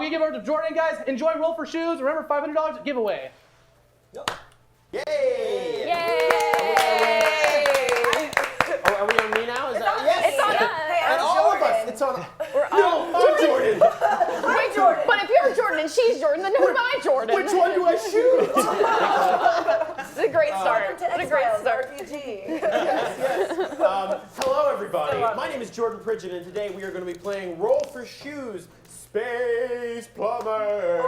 gonna give it over to Jordan, guys. Enjoy Roll for Shoes. Remember, $500 giveaway. Yep. Yay! Yay! Oh, are we on me now? Is that yes? It's on us. Hey, And I'm all Jordan. of us. It's on. We're No, I'm Jordan. Wait, Jordan. But if you're Jordan and she's Jordan, then who's my Jordan? Which one do I shoot? It's a great start. What a great start. RPG. Hello, everybody. My name is Jordan Pridgeon, and today we are going to be playing Roll for Shoes Space Plumbers.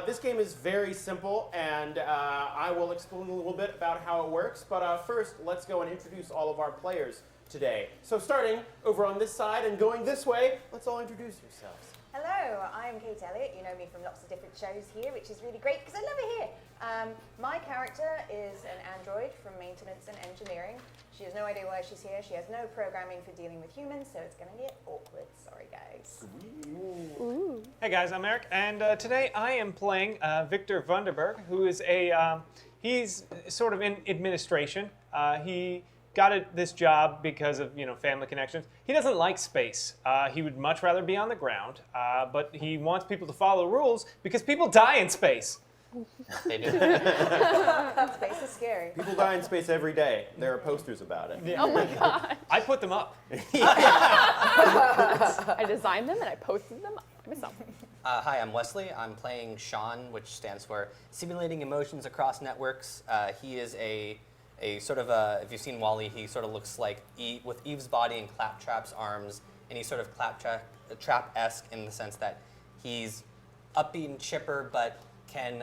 This game is very simple, and I will explain a little bit about how it works. But first, let's go and introduce all of our players today. So starting over on this side and going this way, let's all introduce yourselves. Hello, I'm Kate Elliott. You know me from lots of different shows here, which is really great because I love it here. My character is an android from maintenance and engineering. She has no idea why she's here. She has no programming for dealing with humans, so it's going to get awkward. Sorry, guys. Ooh. Hey guys, I'm Eric, and today I am playing Victor Vanderberg, who is he's sort of in administration. He got this job because of family connections. He doesn't like space. He would much rather be on the ground, but he wants people to follow rules because people die in space. They do. Space is scary. People die in space every day. There are posters about it. Yeah. Oh my god. I put them up. I designed them and I posted them up myself. Hi, I'm Wesley. I'm playing Sean, which stands for Simulating Emotions Across Networks. He is a sort of if you've seen WALL-E, he sort of looks like with Eve's body and Claptrap's arms, and he's sort of Claptrap-esque in the sense that he's upbeat and chipper, but can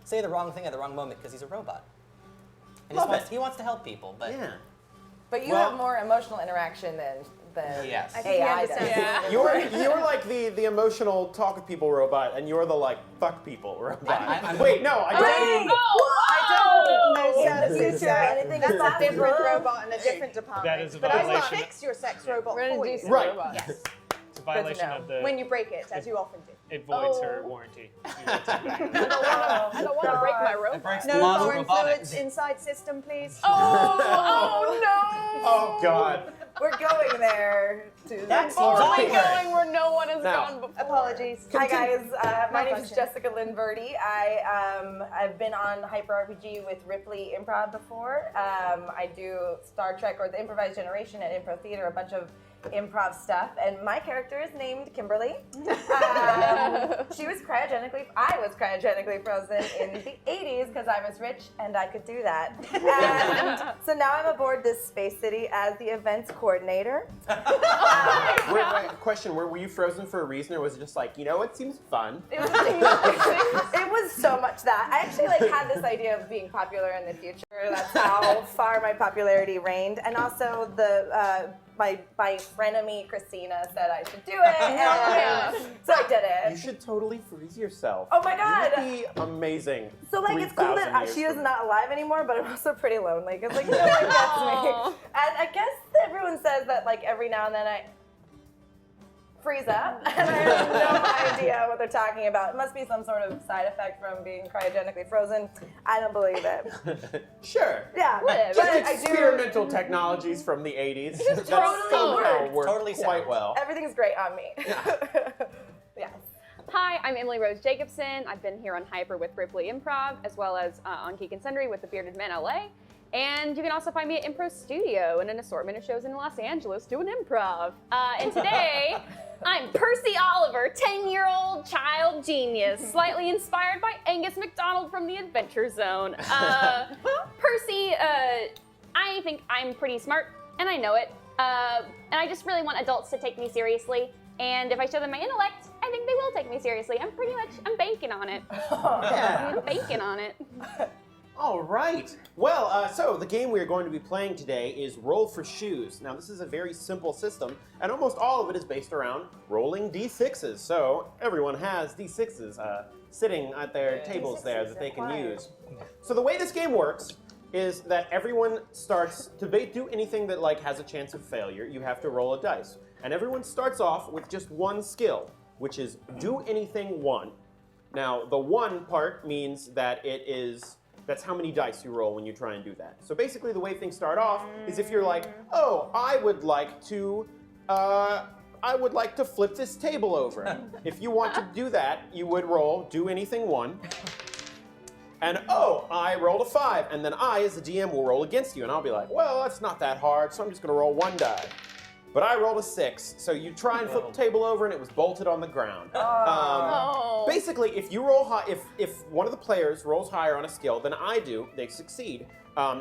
say the wrong thing at the wrong moment because he's a robot. And he wants to help people, but Yeah. But you have more emotional interaction than yes. I think you AI understand. does. Yeah. You're like the emotional talk with people robot, and you're the like fuck people robot. Wait, no, I don't. Anything that's a different robot in a different department. That is a but I will violation. fix your sex robot We're gonna for do you. some Right. robots. Yes. It's a violation know. of the. When you break it, as you often do. It voids her warranty. I don't want to break my robot. No laws of foreign robotics. fluids inside system, please. Oh no! Oh God. We're going there. That's Oh, right. we're going where no one has Now- gone before. Apologies. Hi guys, my name is Malfunction. Jessica Lynn Verdi. I've been on HyperRPG with Ripley Improv before. I do Star Trek or the Improvised Generation at Improv Theater, a bunch of improv stuff, and my character is named Kimberly. I was cryogenically frozen in the 80s because I was rich and I could do that. And so now I'm aboard this space city as the events coordinator. Wait, question: were you frozen for a reason, or was it just like it seems fun? It was so much that. I actually had this idea of being popular in the future. That's how far my popularity reigned. And also my frenemy Christina said I should do it. And so I did You it. should totally freeze yourself. Oh my God. You'd be amazing. So it's cool 3,000 that years she is from not alive anymore, but I'm also pretty lonely because no one gets me. And I guess everyone says that every now and then I freeze up, and I have no idea what they're talking about. It must be some sort of side effect from being cryogenically frozen. I don't believe it. Sure. Yeah, Whatever. but Just I do. experimental technologies from the 80s. That totally somehow work Totally quite sound. well. Everything's great on me. Yes. Hi, I'm Emily Rose Jacobson. I've been here on Hyper with Ripley Improv, as well as on Geek and Sundry with the Bearded Men LA. And you can also find me at Improv Studio and an assortment of shows in Los Angeles doing improv. And today, I'm Percy Oliver, 10-year-old child genius, slightly inspired by Angus MacDonald from The Adventure Zone. Percy, I think I'm pretty smart, and I know it. And I just really want adults to take me seriously. And if I show them my intellect, I think they will take me seriously. I'm banking on it. I'm banking on it. All right. Well, so the game we are going to be playing today is Roll for Shoes. Now, this is a very simple system, and almost all of it is based around rolling D6s. So everyone has D6s sitting at their tables there that they can use. So the way this game works is that everyone starts to do anything that has a chance of failure. You have to roll a dice, and everyone starts off with just one skill, which is do anything one. Now, the one part means that that's how many dice you roll when you try and do that. So basically the way things start off is if you're like, oh, I would like to I would like to flip this table over. If you want to do that, you would roll do anything 1. And oh, I rolled a 5, and then I, as the DM, will roll against you, and I'll be like, well, that's not that hard, so I'm just gonna roll 1 die. But I rolled a 6, so you try and flip the table over, and it was bolted on the ground. Basically, if you roll high, if one of the players rolls higher on a skill than I do, they succeed.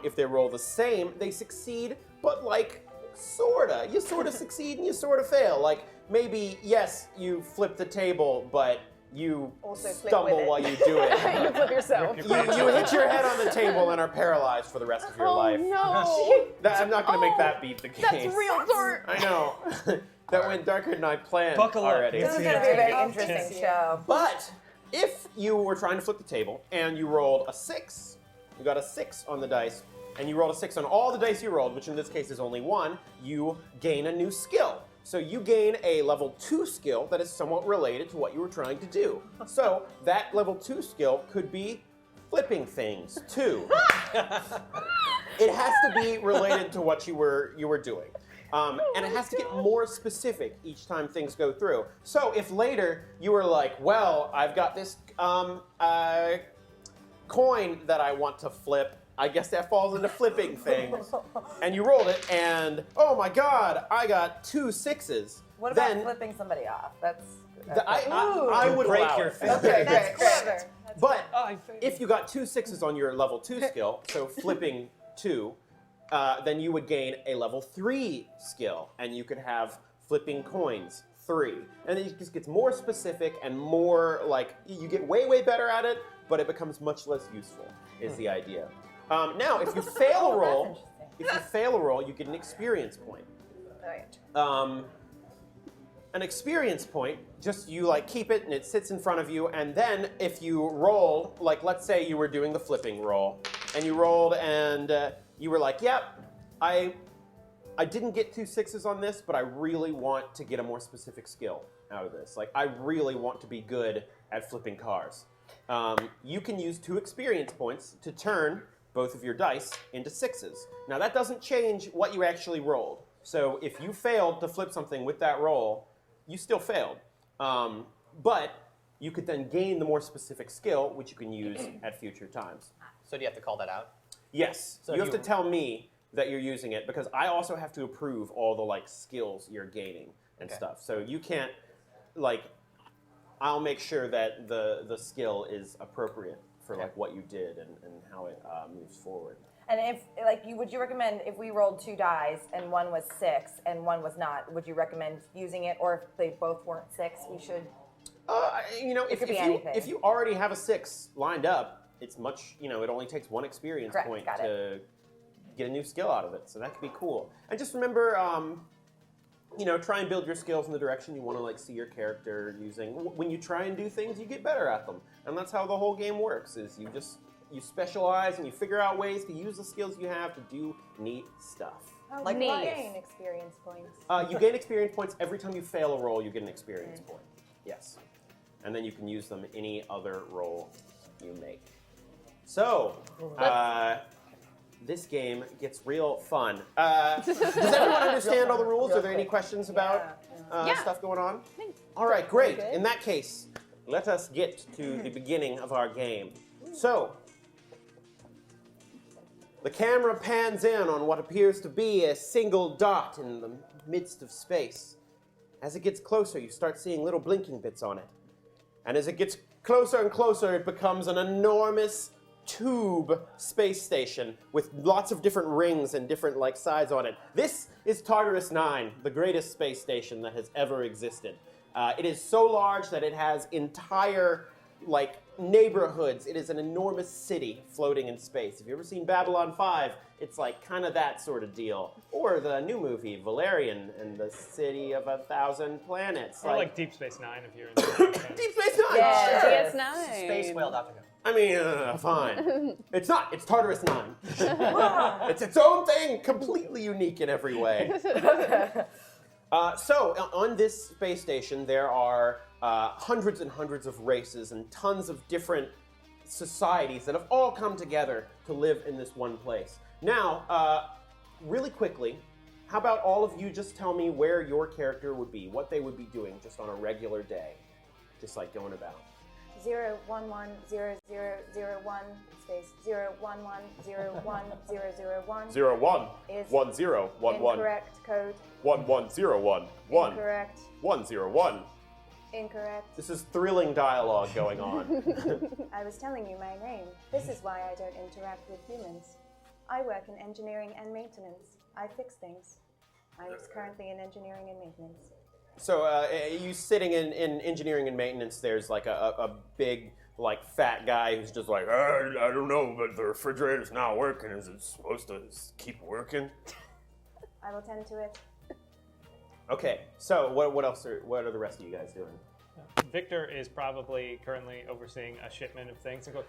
If they roll the same, they succeed, but like sorta. You sorta succeed and you sorta fail. Like maybe yes, you flip the table, but you Also flip stumble with it. while you do it. You flip yourself. You hit your head on the table and are paralyzed for the rest of your life. No. I'm not gonna make that beat the case. That's real dark. I know. That went darker than I planned Buckle up. already. This is going to be a very interesting show. But if you were trying to flip the table and you rolled a 6, you got a 6 on the dice, and you rolled a 6 on all the dice you rolled, which in this case is only 1, you gain a new skill. So you gain a level 2 skill that is somewhat related to what you were trying to do. So that level 2 skill could be flipping things too. It has to be related to what you were doing. And it has to get more specific each time things go through. So if later you were like, well, I've got this coin that I want to flip, I guess that falls into flipping things. And you rolled it, and oh my god, I got 2 6s. What about Then flipping somebody off? That's I would break allow your it. finger. okay. That's clever. But Oh, I failed. if you got 2 6s on your level 2 skill, so flipping 2, then you would gain a level 3 skill, and you could have flipping coins 3. And then it just gets more specific and more like you get way better at it, but it becomes much less useful. Is the idea. Now, if you fail a roll, you get an experience point. Right. An experience point, just you like keep it and it sits in front of you, and then if you roll, like let's say you were doing the flipping roll, and you rolled and you were like, yep, I didn't get 2 6s on this, but I really want to get a more specific skill out of this. Like I really want to be good at flipping cars. You can use 2 experience points to turn both of your dice into 6s. Now that doesn't change what you actually rolled. So if you failed to flip something with that roll, you still failed. But you could then gain the more specific skill, which you can use at future times. So do you have to call that out? Yes, So you if have to tell me that you're using it, because I also have to approve all the like skills you're gaining and stuff. So you can't, like, I'll make sure that the skill is appropriate for like what you did and how it moves forward. And if, like, would you recommend if we rolled 2 dice and one was 6 and one was not, would you recommend using it? Or if they both weren't 6, we should? You know, could be anything. if you already have a 6 lined up, it's much, you know, it only takes 1 experience Correct, point got to get a new skill out of it. So that could be cool. And just remember, you know, try and build your skills in the direction you want to like see your character using. When you try and do things, you get better at them. And that's how the whole game works, is you specialize and you figure out ways to use the skills you have to do neat stuff. Like Neat. gain experience points. You gain experience points every time you fail a roll. You get an experience point. Yes, and then you can use them any other roll you make. So, this game gets real fun. Does everyone understand all the rules? Are there any questions about Yeah. stuff going on? All right, great. Good. In that case, let us get to the beginning of our game. So, the camera pans in on what appears to be a single dot in the midst of space. As it gets closer, you start seeing little blinking bits on it. And as it gets closer and closer, it becomes an enormous tube space station with lots of different rings and different like sides on it. This is Tartarus 9, the greatest space station that has ever existed. It is so large that it has entire like neighborhoods. It is an enormous city floating in space. Have you ever seen Babylon 5? It's like kind of that sort of deal. Or the new movie, Valerian and the City of 1,000 Planets. Or like Deep Space Nine if you're in the Deep Space Nine! Yeah. Sure. DS9. Space Whale Doctor Who. I mean, fine. It's not. It's Tartarus 9. It's its own thing, completely unique in every way. So, on this space station, there are hundreds and hundreds of races and tons of different societies that have all come together to live in this one place. Now, really quickly, how about all of you just tell me where your character would be, what they would be doing just on a regular day, just like going about. 0110001 space 011011001 01 is 1011 incorrect code. 1101 1 Incorrect. 101. Incorrect. This is thrilling dialogue going on. I was telling you my name. This is why I don't interact with humans. I work in engineering and maintenance. I fix things. I'm currently in engineering and maintenance. So you sitting in engineering and maintenance, there's like a big, like fat guy who's just like, I don't know, but the refrigerator's not working. Is it supposed to keep working? I will tend to it. Okay, so what else what are the rest of you guys doing? Victor is probably currently overseeing a shipment of things and goes,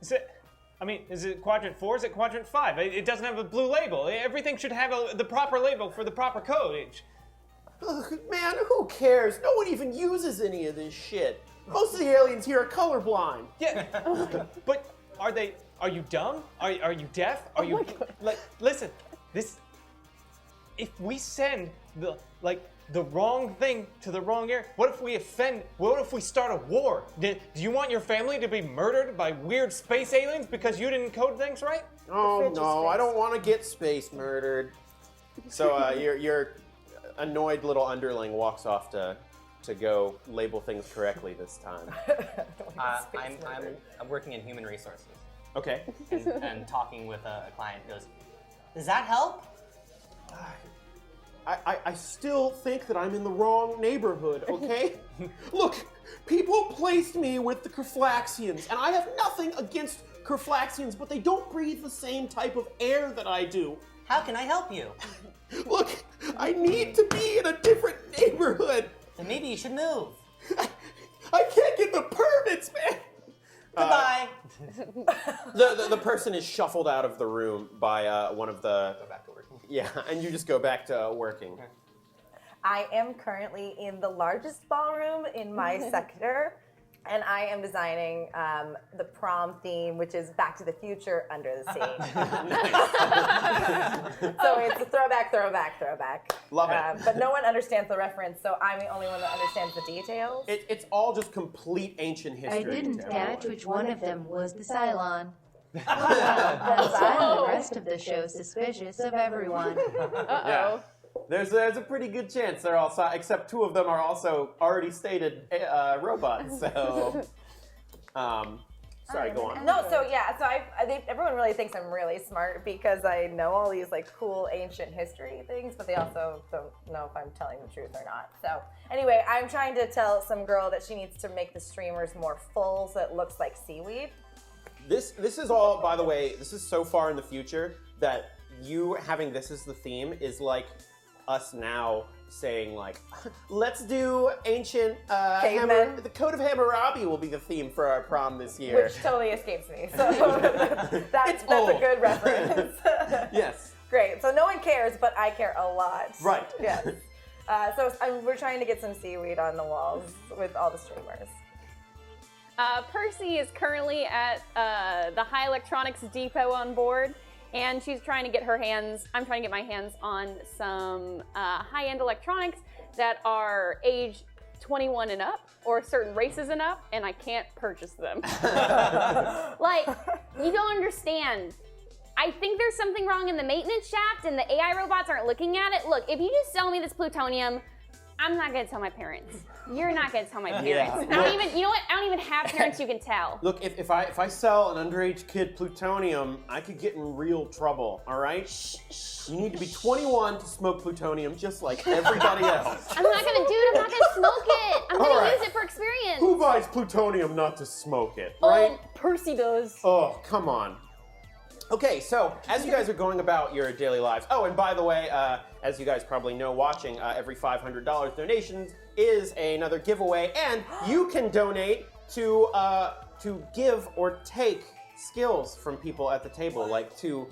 is it quadrant 4? Is it quadrant 5? It doesn't have a blue label. Everything should have the proper label for the proper code. Ugh, man, who cares? No one even uses any of this shit. Most of the aliens here are colorblind. Yeah, but are you dumb? Are you deaf? Are you, like, listen, if we send the wrong thing to the wrong area, what if we start a war? Do you want your family to be murdered by weird space aliens because you didn't code things right? Oh no, I don't want to get space murdered. So your annoyed little underling walks off to go label things correctly this time. I'm working in human resources. Okay. And talking with a client goes, does that help? I still think that I'm in the wrong neighborhood, okay? Look, people placed me with the Croflaxians, and I have nothing against Croflaxians, but they don't breathe the same type of air that I do. How can I help you? Look, I need to be in a different neighborhood. Then maybe you should move. I can't get the permits, man. Goodbye. The person is shuffled out of the room by one of the... Go back to working. Yeah, and you just go back to working. Okay. I am currently in the largest ballroom in my sector, and I am designing the prom theme, which is Back to the Future under the sea. So it's a throwback. Love it. But no one understands the reference, so I'm the only one that understands the details. It's all just complete ancient history. I didn't to catch everyone. which one of them was the Cylon. That's why the rest of the show suspicious of everyone. Yeah. There's a pretty good chance they're all, except two of them are also already stated robots. So, sorry, go on. No, so everyone really thinks I'm really smart because I know all these like cool ancient history things, but they also don't know if I'm telling the truth or not. So anyway, I'm trying to tell some girl that she needs to make the streamers more full so it looks like seaweed. This is all, by the way, this is so far in the future that you having this as the theme is like us now saying like, let's do ancient Cavemen. the Code of Hammurabi will be the theme for our prom this year. Which totally escapes me. So that's old. a good reference. Yes. Great. So no one cares, but I care a lot. Right. Yes. We're trying to get some seaweed on the walls with all the streamers. Percy is currently at the High Electronics Depot on board, and she's trying to get I'm trying to get my hands on some high-end electronics that are age 21 and up, or certain races and up, and I can't purchase them. Like, you don't understand. I think there's something wrong in the maintenance shaft, and the AI robots aren't looking at it. Look, if you just sell me this plutonium, I'm not gonna tell my parents. You're not gonna tell my parents. Yeah. I don't even, you know what? I don't even have parents you can tell. Look, if I sell an underage kid plutonium, I could get in real trouble, all right? You need to be 21 to smoke plutonium just like everybody else. I'm not gonna do it. I'm not gonna smoke it. I'm gonna All right. use it for experience. Who buys plutonium not to smoke it, right? Percy does. Oh, come on. Okay, so as you guys are going about your daily lives, oh, and by the way, as you guys probably know watching, every $500 donations is another giveaway, and you can donate to give or take skills from people at the table, like to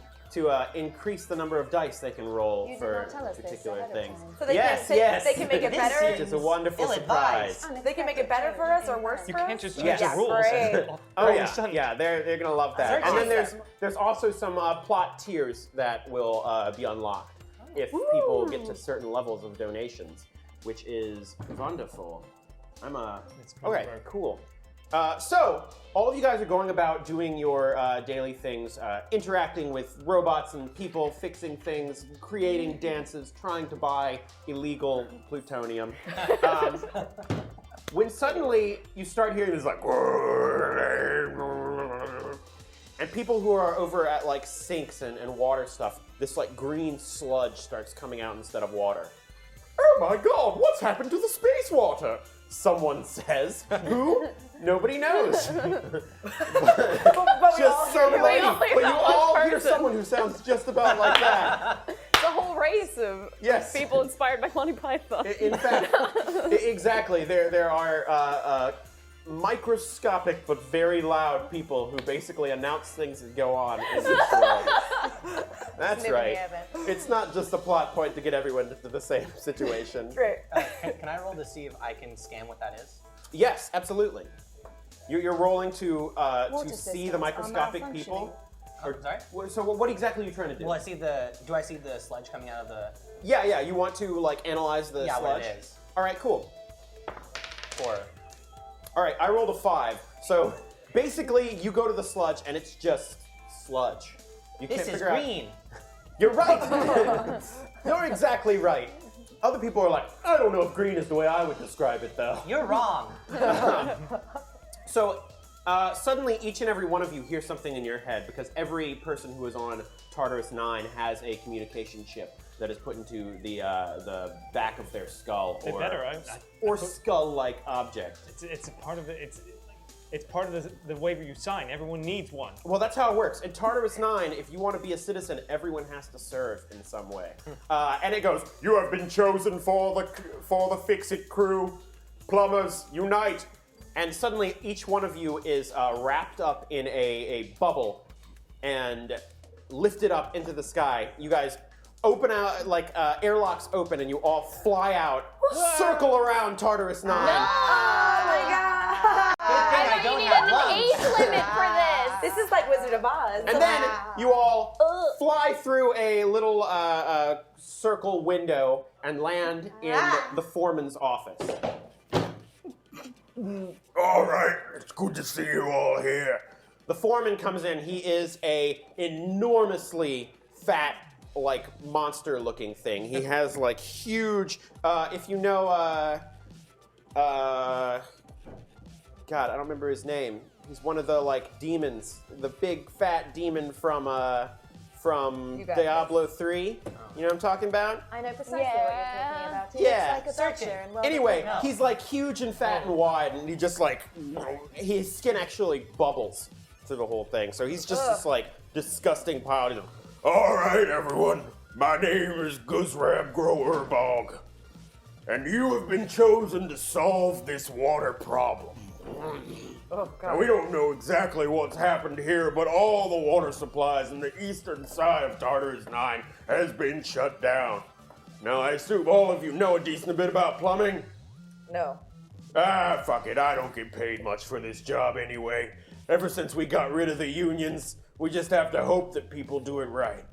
increase the number of dice they can roll You did for not tell us this particular ahead of things. time. So they yes, can, yes. they can make it This better. Which is a wonderful Ill-advised. surprise. They can make it better for us or worse You for us. can't just Yes. change the rules. Great. Oh All of a yeah, sudden- yeah, they're gonna love that. That's And then awesome. there's also some plot tiers that will be unlocked. if people get to certain levels of donations, which is wonderful. Okay, cool. So, all of you guys are going about doing your daily things, interacting with robots and people, fixing things, creating dances, trying to buy illegal plutonium. When suddenly you start hearing this like, and people who are over at like sinks and water stuff, this like green sludge starts coming out instead of water. Oh my god, what's happened to the space water? Someone says. Who? Nobody knows. Just some lady. But you all hear someone who sounds just about like that. It's a whole race of people inspired by Monty Python. In fact, exactly. There are microscopic but very loud people who basically announce things that go on in this world. That's right. It's not just a plot point to get everyone into the same situation. Great. Can I roll to see if I can scan what that is? Yes, absolutely. You're rolling to see the microscopic people. Sorry? So what exactly are you trying to do? Well, do I see the sludge coming out of the... Yeah, you want to like analyze the sludge? what it is. All right, cool. 4. All right, I rolled a 5. So basically, you go to the sludge and it's just sludge. You This can't is figure out. green. You're right. You're exactly right. Other people are like, I don't know if green is the way I would describe it, though. You're wrong. So suddenly, each and every one of you hear something in your head because every person who is on Tartarus 9 has a communication chip that is put into the back of their skull or skull-like object. It's a part of it. It's part of the waiver you sign. Everyone needs one. Well, that's how it works. In Tartarus 9, if you want to be a citizen, everyone has to serve in some way. And it goes, you have been chosen for the Fix-It crew. Plumbers, unite. And suddenly, each one of you is wrapped up in a bubble and lifted up into the sky. You guys open out, like airlocks open, and you all fly out, circle around Tartarus 9. Oh my god! I thought you needed an age limit for this. This is like Wizard of Oz. And then you all fly through a little circle window and land in the foreman's office. All right, it's good to see you all here. The foreman comes in. He is a enormously fat, like monster-looking thing. He has like huge. If you know, God, I don't remember his name. He's one of the like demons, the big fat demon from Diablo 3. You know what I'm talking about? I know precisely what you're talking about. He Yeah. looks like a doctor and well Anyway, he's like huge and fat and wide, and he just like his skin actually bubbles through the whole thing. So he's just this like disgusting pile. He's like, all right, everyone. My name is Guzrab Growerbog, and you have been chosen to solve this water problem. Oh god. Now, we don't know exactly what's happened here, but all the water supplies in the eastern side of Tartarus 9 has been shut down. Now, I assume all of you know a decent bit about plumbing? No. Ah, fuck it, I don't get paid much for this job anyway. Ever since we got rid of the unions, we just have to hope that people do it right.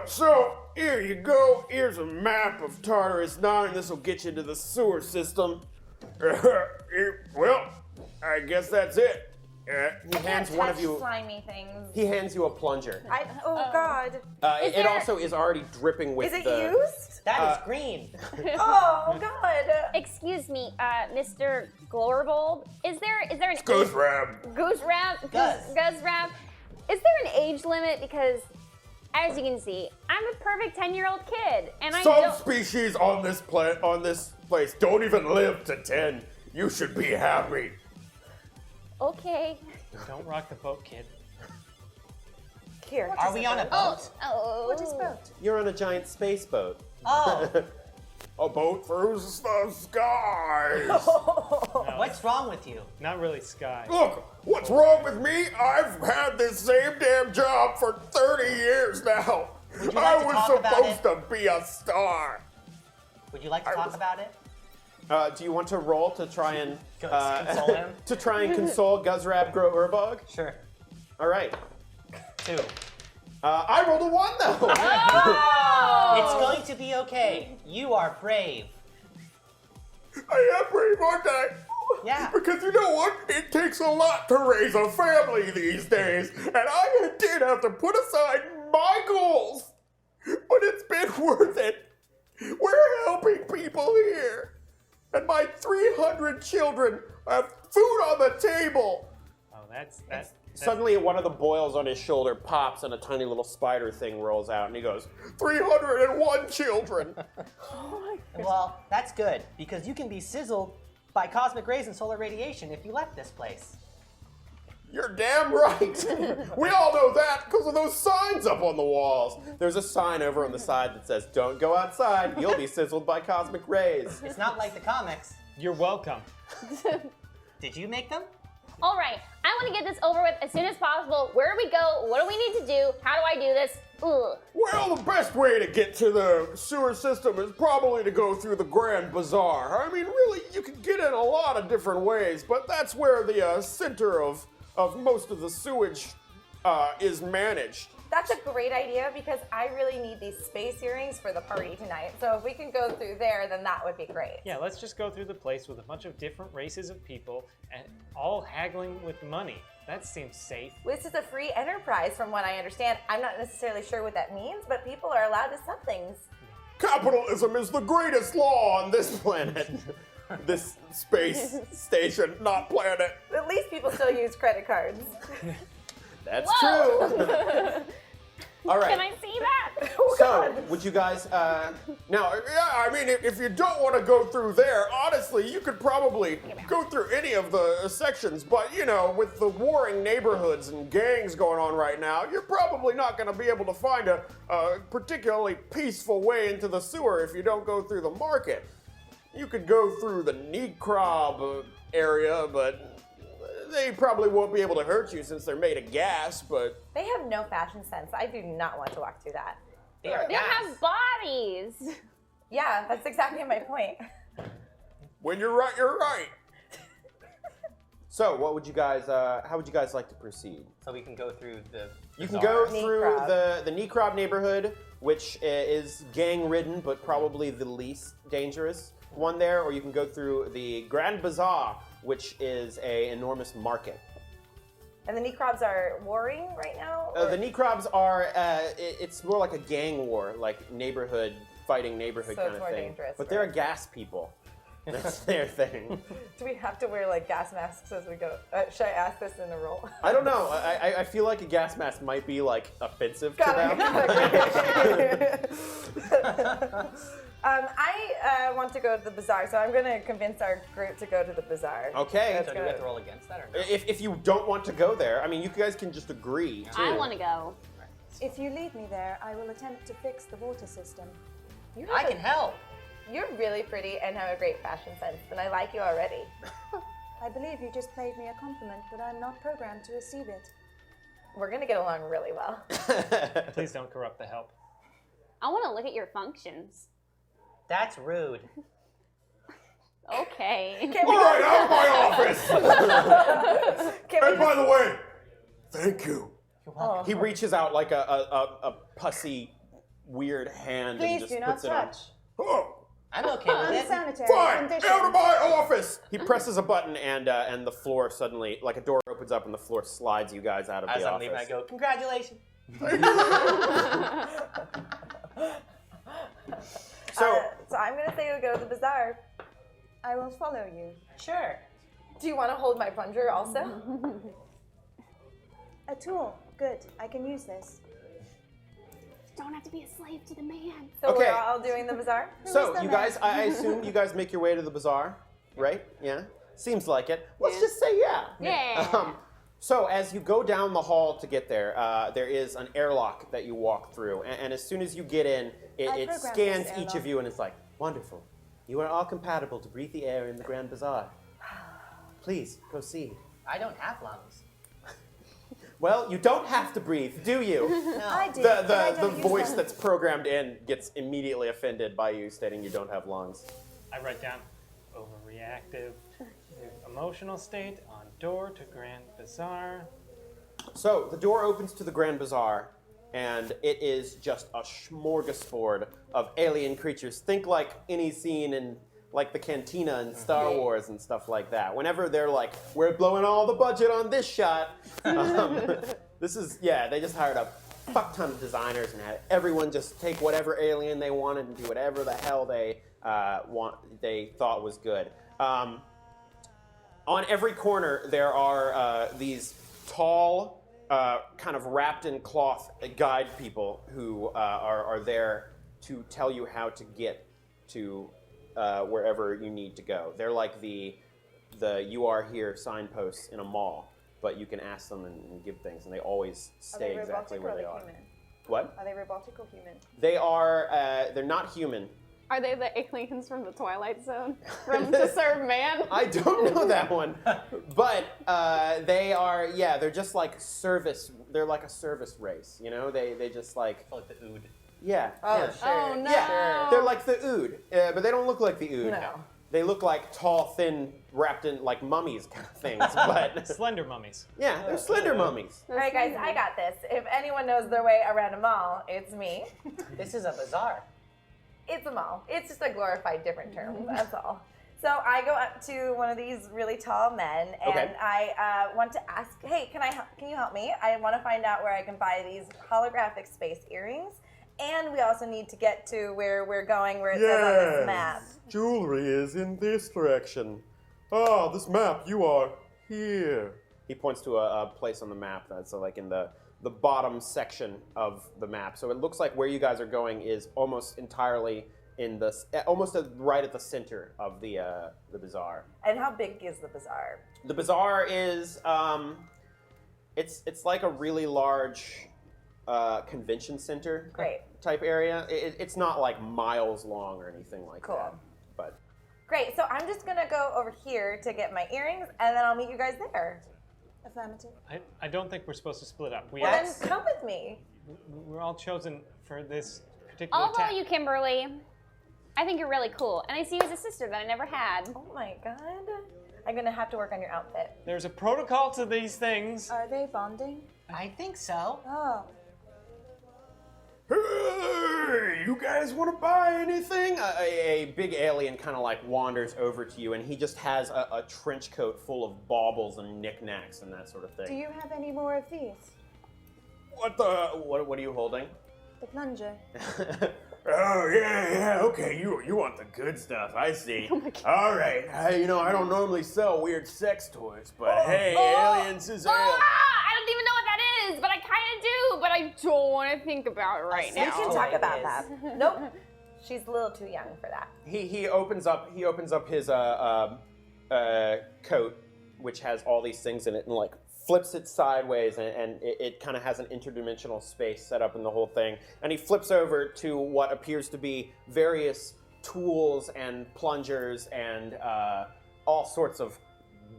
So, here you go. Here's a map of Tartarus 9. This will get you to the sewer system. Well, I guess that's it. He hands one of you. Slimy things. He hands you a plunger. Oh god. It also is already dripping with Is it the. used? That is green. Oh god. Excuse me, Mr. Glorbold. Is there an Guzrab. Guzrab? Is there an age limit? Because as you can see, I'm a perfect 10-year-old kid, and I Some don't. species on this place don't even live to 10. You should be happy. Okay. Don't rock the boat, kid. Here. Are we on a boat? Oh. What is boat? You're on a giant space boat. Oh, A boat through the skies. what's wrong with you? Not really sky. Look, what's wrong with me? I've had this same damn job for 30 years now. Would you like I to was talk about supposed it? to be a star. Would you like to talk about it? Do you want to roll to try and Console him? to try and console Guzrab Growerbog? Sure. All right. 2. I rolled a 1 though. It's going to be okay. You are brave. I am brave, aren't I? Yeah. Because you know what? It takes a lot to raise a family these days, and I did have to put aside my goals. But it's been worth it. We're helping people here, and my 300 children have food on the table. Oh, that's Suddenly, one of the boils on his shoulder pops, and a tiny little spider thing rolls out, and he goes, 301 children. Well, that's good, because you can be sizzled by cosmic rays and solar radiation if you left this place. You're damn right. We all know that because of those signs up on the walls. There's a sign over on the side that says, don't go outside, you'll be sizzled by cosmic rays. It's not like the comics. You're welcome. Did you make them? All right, I want to get this over with as soon as possible. Where do we go? What do we need to do? How do I do this? Ugh. Well, the best way to get to the sewer system is probably to go through the Grand Bazaar. I mean, really, you can get in a lot of different ways, but that's where the center of most of the sewage is managed. That's a great idea because I really need these space earrings for the party tonight. So if we can go through there, then that would be great. Yeah, let's just go through the place with a bunch of different races of people and all haggling with money. That seems safe. This is a free enterprise from what I understand. I'm not necessarily sure what that means, but people are allowed to sell things. Capitalism is the greatest law on this planet. This space station, not planet. At least people still use credit cards. That's Whoa. true. All right. Can I see that? So, would you guys, now, yeah, I mean, if you don't want to go through there, honestly, you could probably go through any of the sections, but, you know, with the warring neighborhoods and gangs going on right now, you're probably not going to be able to find a particularly peaceful way into the sewer if you don't go through the market. You could go through the Necrob area, but they probably won't be able to hurt you since they're made of gas, but... They have no fashion sense. I do not want to walk through that. They are They gas. have bodies. Yeah, that's exactly my point. When you're right, you're right. So, what would you guys, how would you guys like to proceed? So we can go through the. You can bazaar. go through Necrob. the Necrob neighborhood, which is gang-ridden, but probably the least dangerous one there, or you can go through the Grand Bazaar, which is an enormous market. And the Necrobs are warring right now? The Necrobs are, it's more like a gang war, like neighborhood, fighting neighborhood So kind it's of more thing. dangerous, But they're a right? gas people. That's their thing. Do we have to wear like gas masks as we go? Should I ask this in a roll? I don't know. I feel like a gas mask might be like offensive to Got them. it. I want to go to the bazaar, so I'm going to convince our group to go to the bazaar. Okay. So do we have to roll against that or no? If you don't want to go there, I mean, you guys can just agree. Too. I want to go. If you lead me there, I will attempt to fix the water system. You I have can help. You're really pretty and have a great fashion sense, and I like you already. I believe you just paid me a compliment, but I'm not programmed to receive it. We're going to get along really well. Please don't corrupt the help. I want to look at your functions. That's rude. Okay. All right, out of my office. Can we And by the way, thank you. You're welcome. He reaches out like a pussy, weird hand and Please just do not puts it on. touch. Oh, I'm okay with it. Unsanitary fine, condition. out of my office. He presses a button and the floor suddenly, like a door opens up and the floor slides you guys out of As the I'm office. leaving, I go, congratulations. So, so I'm going to say we go to the bazaar. I will follow you. Sure. Do you want to hold my plunger also? A tool. Good. I can use this. Don't have to be a slave to the man. So Okay. we're all doing the bazaar? so the you man? guys, I assume you guys make your way to the bazaar, right? Yeah? Seems like it. Let's Yeah. just say yeah. Yeah. So as you go down the hall to get there, there is an airlock that you walk through, and as soon as you get in, it programmed scans this each of airlock. you, and it's like, wonderful. You are all compatible to breathe the air in the Grand Bazaar. Please proceed. I don't have lungs. Well, you don't have to breathe, do you? No. I do. but I The don't use voice them. that's programmed in gets immediately offended by you stating you don't have lungs. I write down overreactive, emotional state on door to Grand Bazaar. So the door opens to the Grand Bazaar, and it is just a smorgasbord of alien creatures. Think like any scene in like the cantina in Star Wars and stuff like that. Whenever they're like, we're blowing all the budget on this shot. This is, they just hired a fuck ton of designers and had everyone just take whatever alien they wanted and do whatever the hell they thought was good. On every corner, there are these tall, kind of wrapped in cloth guide people who are there to tell you how to get to wherever you need to go. They're like the "You are here" signposts in a mall, but you can ask them and give things, and they always stay exactly where they are. Human? What? Are they robotic or human? They are. They're not human. Are they the aliens from the Twilight Zone? From To Serve Man? I don't know that one, but they are. Yeah, they're just like service. They're like a service race. You know, they just like Like the Ood. yeah. Oh, yeah. sure. Oh, no. Yeah, they're like the Ood, but they don't look like the Ood. No. They look like tall, thin, wrapped in like mummies kind of things. But Slender mummies. yeah, they're slender mummies. All right, guys, I got this. If anyone knows their way around a mall, it's me. This is a bazaar. It's a mall. It's just a glorified different term. That's all. So I go up to one of these really tall men, and Okay. I want to ask, hey, can you help me? I want to find out where I can buy these holographic space earrings, and we also need to get to where we're going, where it says on this map. Jewelry is in this direction. Oh, this map, you are here. He points to a place on the map that's like in the bottom section of the map. So it looks like where you guys are going is almost entirely in the right at the center of the bazaar. And how big is the bazaar? The bazaar is it's like a really large convention center Great. type area. It's not like miles long or anything like Cool. that. But Great. So I'm just gonna go over here to get my earrings, and then I'll meet you guys there. Affirmative. I don't think we're supposed to split up. Well, then come with me. We're all chosen for this particular I'll task. follow you, Kimberly. I think you're really cool, and I see you as a sister that I never had. Oh my god. I'm gonna have to work on your outfit. There's a protocol to these things. Are they bonding? I think so. Oh. hey, you guys want to buy anything? A big alien kind of like wanders over to you, and he just has a trench coat full of baubles and knickknacks and that sort of Do thing. you have any more of these? What are you holding? The plunger. Oh, yeah, okay, you want the good stuff, I see. All right, I don't normally sell weird sex toys, but hey, aliens is I don't even know what that is, but I kind of do, but I don't want to think about it right We now. can talk about that. Nope. She's a little too young for that. He opens up his coat, which has all these things in it, and like flips it sideways, and it kind of has an interdimensional space set up in the whole thing. And he flips over to what appears to be various tools and plungers and all sorts of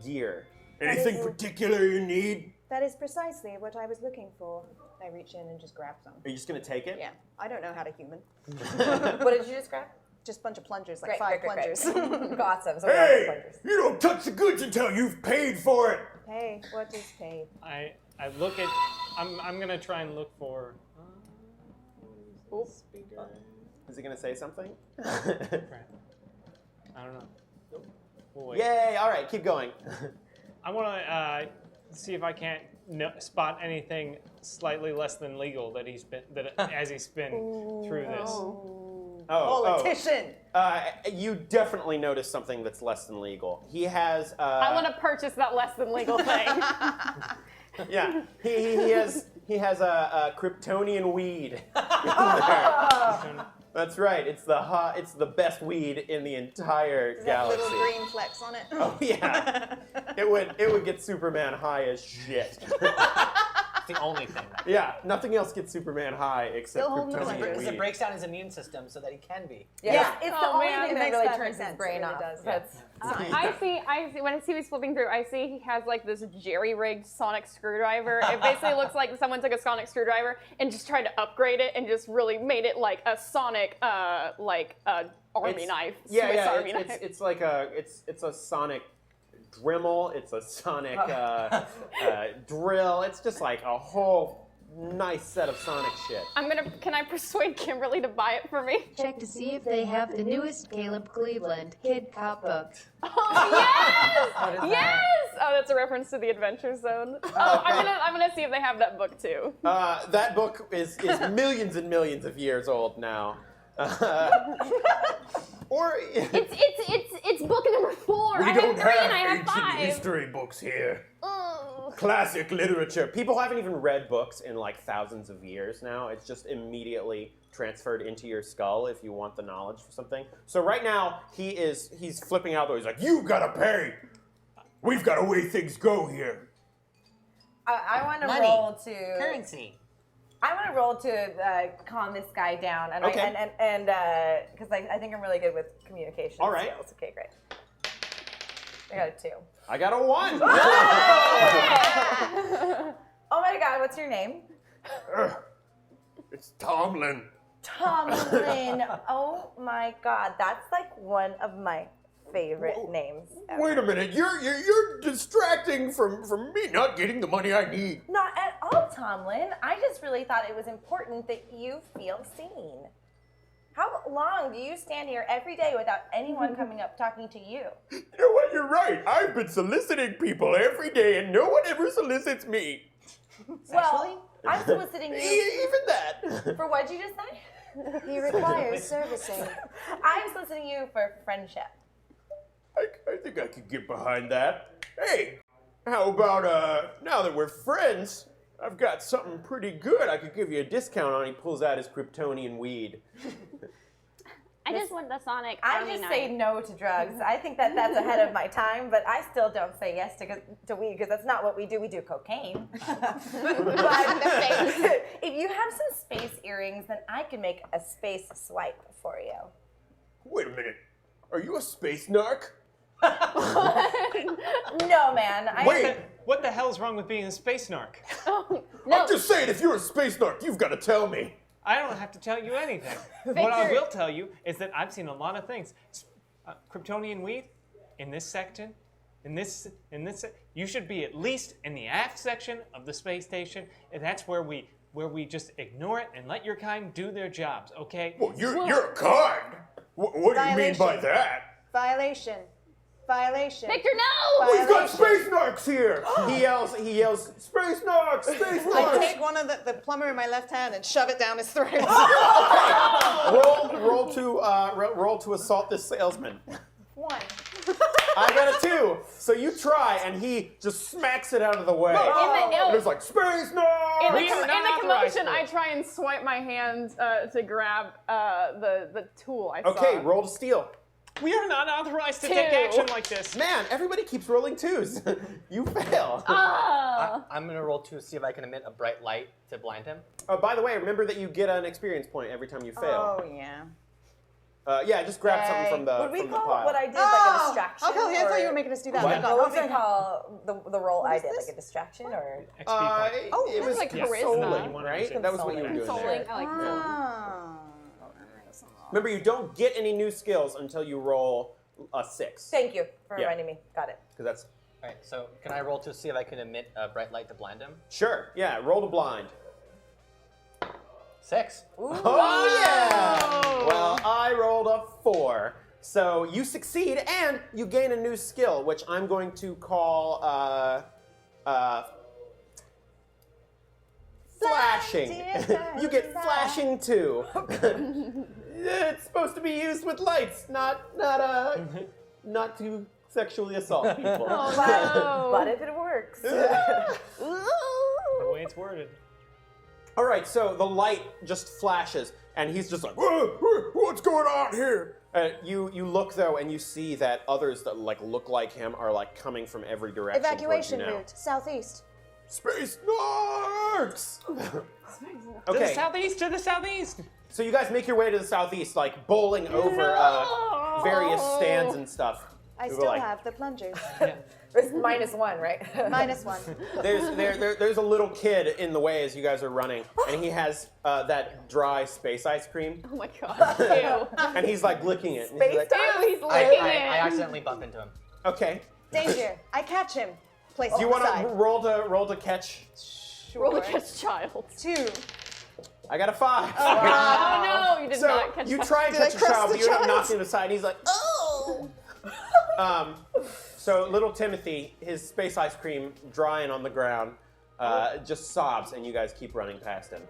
gear. Anything particular you need? That is precisely what I was looking for. I reach in and just grab some. Are you just gonna take it? Yeah. I don't know how to human. What did you just grab? Just a bunch of plungers, like Great, 5 great, great, plungers. great. Awesome. So we got the plungers. You don't touch the goods until you've paid for it. Hey, what is paid? I look at. I'm gonna try and look for. Is he gonna say something? Crap. I don't know. We'll wait. Yay! All right, keep going. I want to see if I can't spot anything slightly less than legal that as he's been through this. Politician! You definitely notice something that's less than legal. He has. I want to purchase that less than legal thing. Yeah, he has a Kryptonian weed. In there. That's right. It's the best weed in the entire Is that galaxy. little green flecks on it? Oh yeah, it would get Superman high as shit. It's the only thing. Yeah, nothing else gets Superman high except Still holding the Kryptonian plunger. Because it weed. breaks down his immune system so that he can be. Yeah, it's the Oh, only man. thing It that makes really perfect turns his sense. brain It really off. does. That's I see when he was flipping through, I see he has like this jerry-rigged sonic screwdriver. It basically looks like someone took a sonic screwdriver and just tried to upgrade it and just really made it like a sonic, army knife. Yeah, Swiss yeah. Army It's knife. it's like it's a sonic Dremel. It's a sonic drill. It's just like a whole nice set of Sonic shit. Can I persuade Kimberly to buy it for me? Check to see if they have the newest Caleb Cleveland Kid Cop book. Oh, yes! What is Yes! Oh, that's a reference to the Adventure Zone. Oh, I'm gonna see if they have that book too. That book is millions and millions of years old now. Or It's book number 4. I have 3 and I have 5. history books here. Oh. Classic literature. People haven't even read books in like thousands of years now. It's just immediately transferred into your skull if you want the knowledge for something. So right now he's flipping out though. He's like, "You gotta pay. We've got a way things go here." I want to Money. roll to Currency. I want to roll to calm this guy down, and Okay. because I think I'm really good with communication All right. skills. Okay, great. I got a 2. I got a 1. Oh my God, what's your name? It's Tomlin. Tomlin. Oh my God, that's like one of my favorite names ever. Wait a minute. You're distracting from me not getting the money I need. Not at all, Tomlin. I just really thought it was important that you feel seen. How long do you stand here every day without anyone coming up talking to you? You know what? You're right. I've been soliciting people every day, and no one ever solicits me. Well, I'm soliciting you. Even that. For what'd you just say? He requires servicing. I'm soliciting you for friendship. I think I could get behind that. Hey, how about now that we're friends, I've got something pretty good I could give you a discount on. He pulls out his Kryptonian weed. I just want the Sonic I Army just knife. say no to drugs. I think that that's ahead of my time, but I still don't say yes to weed because that's not what we do. We do cocaine. But if you have some space earrings, then I can make a space swipe for you. Wait a minute. Are you a space narc? No, man. Wait. What the hell's wrong with being a space narc? Oh, no. I'm just saying, if you're a space narc, you've got to tell me. I don't have to tell you anything. What I will tell you is that I've seen a lot of things. Kryptonian weed in this section, you should be at least in the aft section of the space station, and that's where we just ignore it and let your kind do their jobs, okay? Well, you're a kind. What do you mean by that? Violation. Victor, no! We've got space narcs here! He yells, space narcs, space I narcs! take one of the plumber in my left hand and shove it down his throat. Roll to assault this salesman. 1. I got a 2. So you try, and he just smacks it out of the way. And it's like, space narcs! In the commotion, I try and swipe my hand to grab the tool I saw. Okay, roll to steal. We are not authorized to 2. take action like this. Man, everybody keeps rolling 2s. You fail. I'm going to roll 2 to see if I can emit a bright light to blind him. By the way, remember that you get an experience point every time you fail. Oh, yeah. Yeah, just grab something from the Would we from the call pile. what I did like a distraction? Okay, I thought you were or- making us do that. What? What would we call the role I did, like a distraction or? XP point. It was like consoling, charisma. right? That was what you were doing Consoling. there. I like consoling. Oh. Remember, you don't get any new skills until you roll a 6. Thank you for Yeah. reminding me. Got it. Because that's All right, so can I roll to see if I can emit a bright light to blind him? sure. Yeah, roll to blind. 6. Oh yeah! Well, I rolled a 4. So you succeed and you gain a new skill, which I'm going to call flashing. You get flashing too. It's supposed to be used with lights, not to sexually assault people. Oh, But if it works. The way it's worded. All right, so the light just flashes, and he's just like, "What's going on here?" You look though, and you see that others that look like him are coming from every direction. Evacuation towards you now. route, southeast. Space narcs. To the Okay, southeast, to the southeast. so you guys make your way to the southeast, bowling over various stands and stuff. I We were still like- have the plungers. It's -1, right? -1. There's a little kid in the way as you guys are running, and he has that dry space ice cream, oh my god. Ew. and he's licking it. And he's Space like, Ew, he's I licking it. accidentally bump into him. okay. Danger. I catch him. Place Do you him want aside. to roll to catch? Sure. Roll against child. 2. I got a 5. Oh no, you did So not catch you that. try and Did I catch a cross child, the but you end up child? knocking him aside, and he's like, oh! So little Timothy, his space ice cream drying on the ground, just sobs, and you guys keep running past him.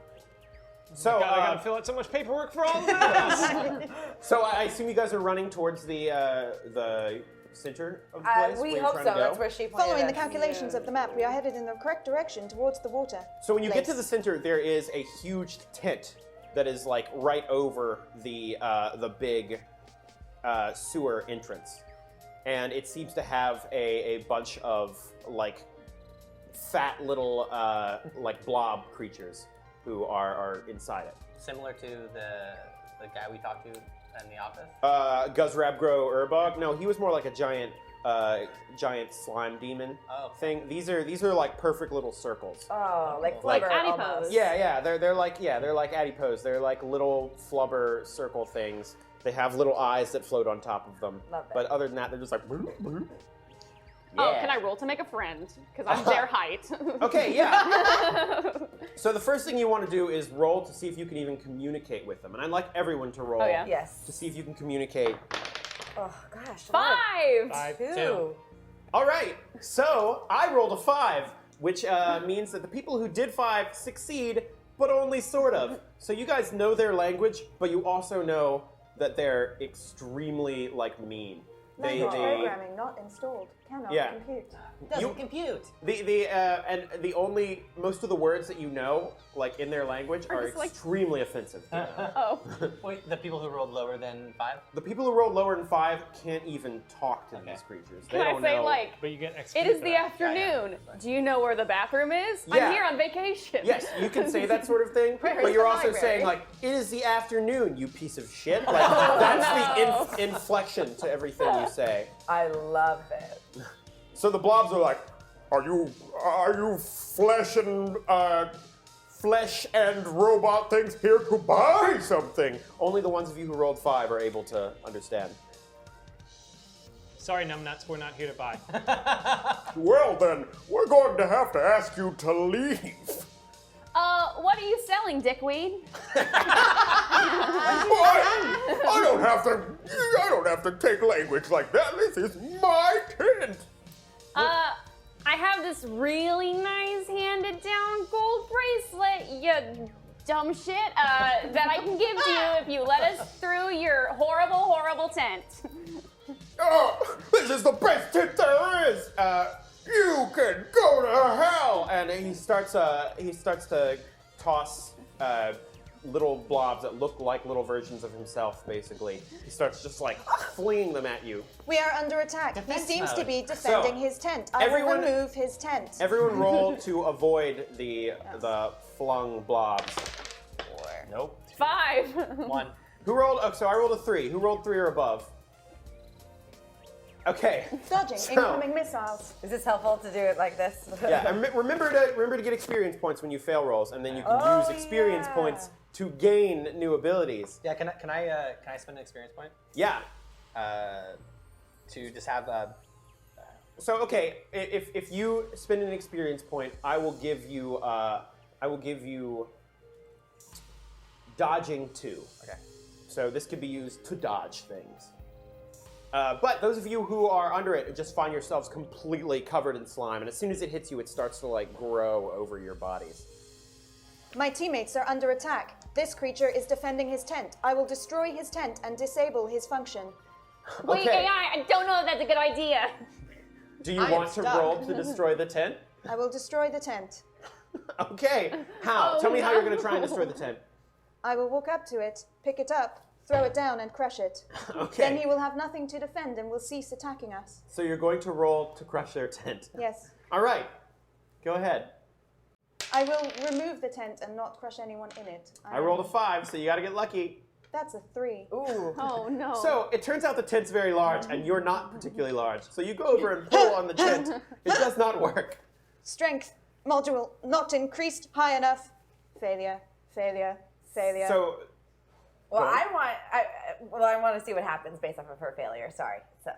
So, I gotta fill out so much paperwork for all of this. so I assume you guys are running towards the center of the place. We where you're hope trying so. to go. That's where she pointed Following the us. calculations of the map, we are headed in the correct direction towards the water. So when you get to place. the center, there is a huge tent that is like right over the big sewer entrance, and it seems to have a bunch of like fat little like blob creatures who are inside it. Similar to the guy we talked to in the office. Guzrabgro Urbog. No, he was more like a giant slime demon thing. These are like perfect little circles. Oh, like Like flubber adipose. almost. Yeah, they're like adipose. They're like little flubber circle things. They have little eyes that float on top of them. Love it. But other than that, they're just like. Oh, Yeah. can I roll to make a friend? Because I'm their height. Okay, yeah. So the first thing you want to do is roll to see if you can even communicate with them, and I'd like everyone to roll Oh, yeah? Yes. to see if you can communicate. Oh gosh. 5. 5, 2. 2. All right, so I rolled a 5, which means that the people who did 5 succeed, but only sort of. So you guys know their language, but you also know that they're extremely like mean. Language programming not installed. Cannot Yeah. compute. Doesn't compute. And the only most of the words that you know, like in their language, are just like- extremely offensive. to them. Oh. Wait, the people who rolled lower than 5? The people who rolled lower than 5 can't even talk to these creatures. They Can I don't say know. like, But you get XP it is for the that. afternoon. Do you know where the bathroom is? Yeah. I'm here on vacation. Yes, you can say that sort of thing, Where's but you're the also library? saying like, "It is the afternoon, you piece of shit." Like that's the inflection to everything you say. I love it. So the blobs are like, "Are you flesh and robot things here to buy something?" Only the ones of you who rolled 5 are able to understand. Sorry, numbnuts, we're not here to buy. Well then, we're going to have to ask you to leave. What are you selling, dickweed? I don't have to take language like that. This is my tent. I have this really nice handed down gold bracelet, you dumb shit, that I can give to you if you let us through your horrible, horrible tent. Oh, this is the best tent there is. You can go to hell. And he starts to toss little blobs that look like little versions of himself. Basically, he starts just like flinging them at you. We are under attack. Defense he seems to mode. be defending So, his tent. I everyone- will remove his tent. Everyone roll to avoid the flung blobs. Nope. 5. 1. Who rolled? Oh, so I rolled a 3. Who rolled 3 or above? Okay. Dodging So- incoming missiles. Is this helpful to do it like this? Yeah, and remember to get experience points when you fail rolls, and then you can use experience points to gain new abilities. Yeah, can I spend an experience point? Yeah. To just have So okay, if you spend an experience point, I will give you dodging 2. Okay. So this could be used to dodge things. But those of you who are under it just find yourselves completely covered in slime, and as soon as it hits you, it starts to like grow over your bodies. My teammates are under attack. This creature is defending his tent. I will destroy his tent and disable his function. Wait, Okay. AI, I don't know if that's a good idea. Do you I am want to stuck. roll to destroy the tent? I will destroy the tent. Okay. How? Oh, Tell me how you're going to no. try and destroy the tent. I will walk up to it, pick it up, throw it down, and crush it. Okay. Then he will have nothing to defend and will cease attacking us. So you're going to roll to crush their tent. Yes. All right. Go ahead. I will remove the tent and not crush anyone in it. I rolled a 5, so you got to get lucky. That's a 3. Ooh. Oh no. So it turns out the tent's very large, and you're not particularly large. So you go over and pull on the tent. It does not work. Strength module not increased high enough. Failure. Failure. Failure. So Well, Go on. I want to see what happens based off of her failure. Sorry. So,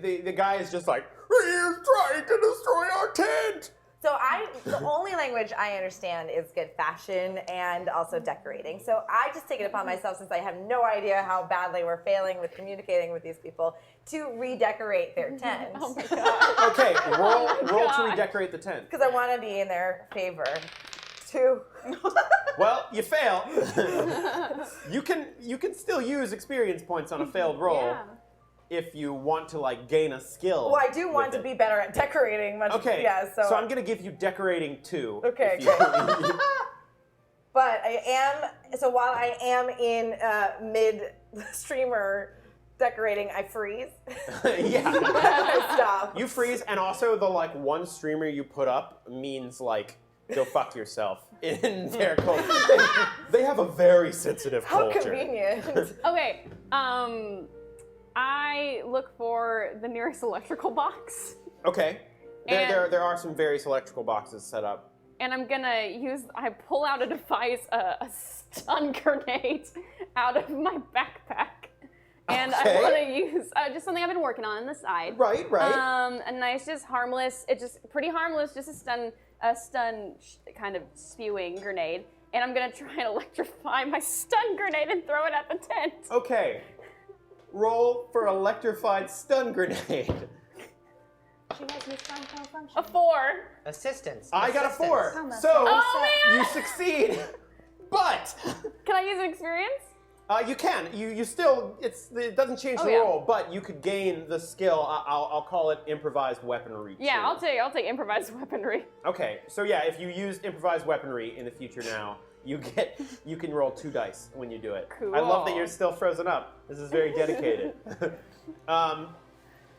the guy is just like, he is trying to destroy our tent. So the only language I understand is good fashion and also decorating. So I just take it upon myself, since I have no idea how badly we're failing with communicating with these people, to redecorate their tent. Oh my god. Okay, roll to redecorate the tent. Because I want to be in their favor. 2. Well, you fail. You can still use experience points on a failed roll. Yeah. If you want to like gain a skill. Well, I do want to be better at decorating. Okay. Yeah, so I'm gonna give you decorating 2. Okay. But while I am in mid-streamer decorating, I freeze. Yeah. I stop. You freeze, and also the like one streamer you put up means like go fuck yourself in their culture. They have a very sensitive How culture. convenient. Okay. I look for the nearest electrical box. Okay. There are some various electrical boxes set up. And I'm gonna I pull out a device, a stun grenade out of my backpack. And Okay. I wanna use just something I've been working on the side. Right. A nice, just harmless, pretty harmless, just a stun kind of spewing grenade. And I'm gonna try and electrify my stun grenade and throw it at the tent. Okay. Roll for electrified stun grenade. She has misplaced malfunction. A 4. Assistance. I got a 4. How much? So Oh, man! you succeed. But Can I use an experience? you can. You still. It doesn't change the yeah. roll, but you could gain the skill. I'll call it improvised weaponry. Yeah, too. I'll take improvised weaponry. Okay, so yeah, if you use improvised weaponry in the future now, you can roll 2 dice when you do it. Cool. I love that you're still frozen up. This is very dedicated.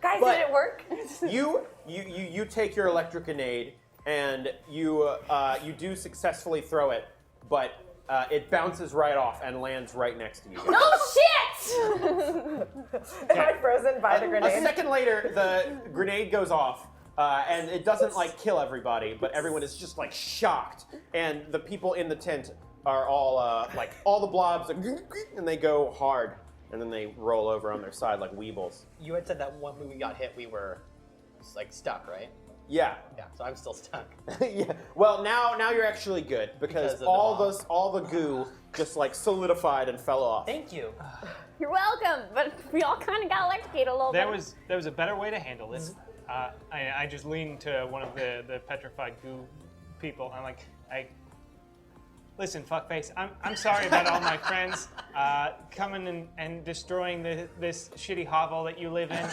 Guys, But- did it work? You take your electric grenade and you do successfully throw it, but it bounces right off and lands right next to you. Oh shit! Am I frozen by the A grenade? second later, the grenade goes off, and it doesn't like kill everybody, but everyone is just like shocked, and the people in the tent are all like all the blobs, and they go hard, and then they roll over on their side like weebles. You had said that when we got hit, we were like stuck, right? Yeah. Yeah. So I'm still stuck. Yeah. Well, now you're actually good because of the all the goo just like solidified and fell off. Thank you. You're welcome, but we all kind of got electrocuted a little bit. There was a better way to handle this. I just leaned to one of the petrified goo people. I'm like, listen, fuckface. I'm sorry about all my friends coming and destroying this shitty hovel that you live in.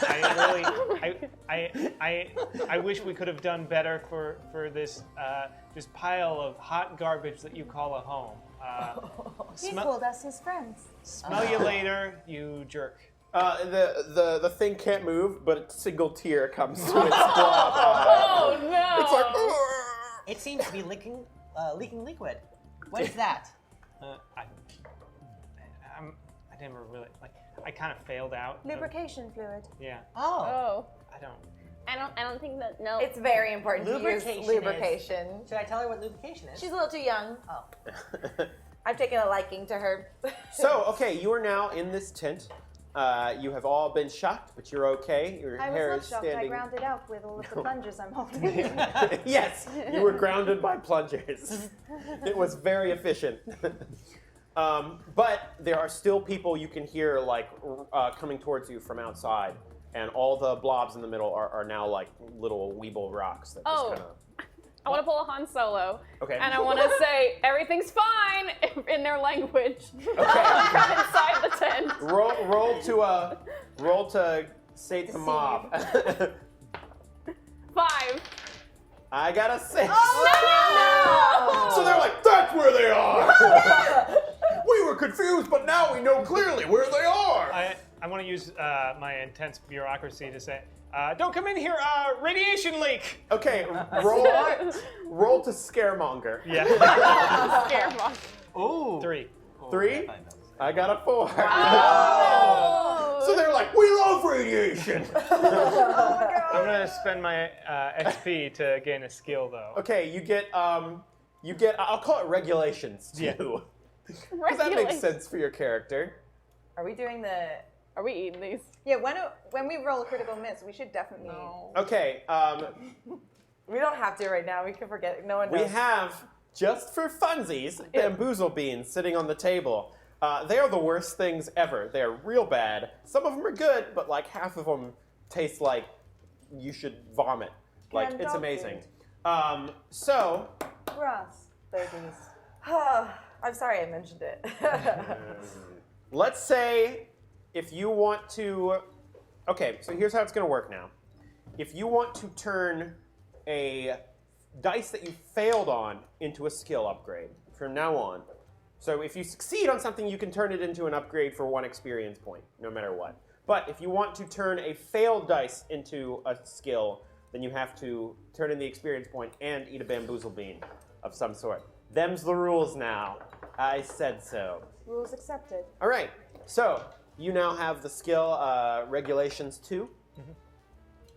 I wish we could have done better for this just pile of hot garbage that you call a home. He called us his friends. Smell you later, you jerk. The thing can't move, but a single tear comes to its blob. Oh no! It's like. It seems to be leaking liquid. What is that? I never really I kind of failed out. Lubrication fluid. Yeah. Oh. I don't. I don't think that. No. It's very important to Lubrication use lubrication. Should I tell her what lubrication is? She's a little too young. Oh. I've taken a liking to her. So, okay, you are now in this tent. You have all been shocked, but you're okay. Your I hair was is not shocked. I standing. grounded out with all of the plungers I'm holding. Yes, you were grounded by plungers. It was very efficient. But there are still people you can hear like coming towards you from outside, and all the blobs in the middle are now like little weeble rocks that just kind of. I want to pull a Han Solo. Okay. And I want to say everything's fine in their language. Okay. From inside the tent. Roll to say the mob. 5. I got a 6. Oh, no! So they're like, that's where they are. We were confused, but now we know clearly where they are. I want to use my intense bureaucracy to say, don't come in here, radiation leak. Okay, roll to scaremonger. Yeah. Scaremonger. Ooh. 3. 3? I got a 4. Oh! So they're like, we love radiation. I'm gonna spend my XP to gain a skill though. Okay, you get, I'll call it regulations too. Yeah. Because that makes sense for your character. Are we doing the? Are we eating these? Yeah, when we roll a critical miss, we should definitely. Okay, We don't have to right now. We can forget. No one knows. We have, just for funsies, bamboozle beans sitting on the table. They are the worst things ever. They're real bad. Some of them are good, but like half of them taste like you should vomit. Like, Canned it's dog amazing. food. So, Grass, babies. I'm sorry I mentioned it. let's say if you want to... Okay, so here's how it's going to work now. If you want to turn a dice that you failed on into a skill upgrade from now on. So if you succeed on something, you can turn it into an upgrade for 1 experience point, no matter what. But if you want to turn a failed dice into a skill, then you have to turn in the experience point and eat a bamboozle bean of some sort. Them's the rules now. I said so. Rules accepted. All right, so you now have the skill regulations 2.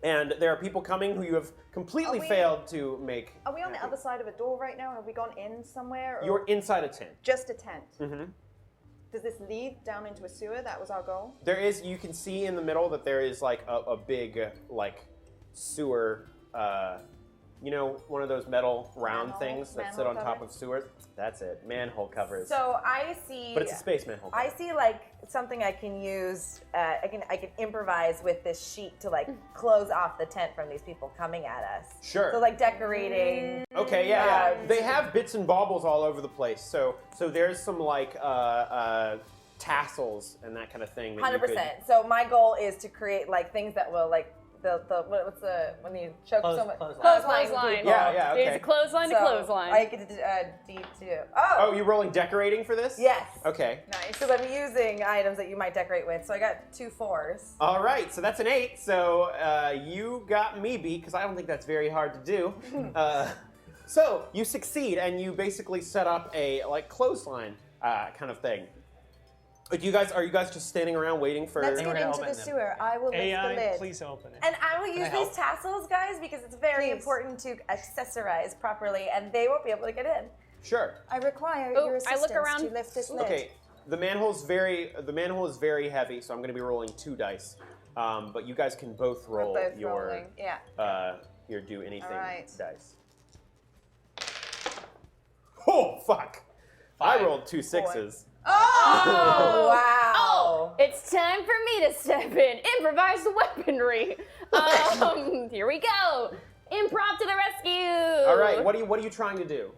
And there are people coming who you have completely failed to make. Are we on the other side of a door right now? Have we gone in somewhere? Or You're inside a tent. just a tent. Mm-hmm. Does this lead down into a sewer? That was our goal. There is, you can see in the middle that there is like a big like sewer, you know, one of those metal round Manhole- things that sit manhole on top covers? of sewers. That's it, manhole covers. So I see. But it's a space manhole. I see like something I can use. I can improvise with this sheet to like close off the tent from these people coming at us. Sure. So like decorating. Okay, yeah. They have bits and baubles all over the place. So there's some like tassels and that kind of thing. 100%. So my goal is to create like things that will like what's the when you choke someone Clothesline. people. Yeah, okay. There's a clothesline to So clothesline. I get D2. Oh, you're rolling decorating for this? Yes. Okay. Nice. Because I'm using items that you might decorate with. So I got 2 4s. All right, so that's an 8. So you got me beat because I don't think that's very hard to do. So you succeed and you basically set up a like clothesline kind of thing. Are you guys just standing around waiting for? Let's get into the sewer. I will lift the AI, lid. please open it. And I will use these tassels, guys, because it's very Please. important to accessorize properly, and they won't be able to get in. Sure. I require Oh, your I assistance look around. to lift this lid. Okay. The manhole is very heavy, so I'm going to be rolling 2 dice. But you guys can both roll We're both your rolling. Yeah. your do anything All right. dice. Oh fuck! 5. I rolled 2 6s. Oh, wow. Oh, it's time for me to step in. Improvised weaponry. Here we go. Improv to the rescue. All right. What are you trying to do?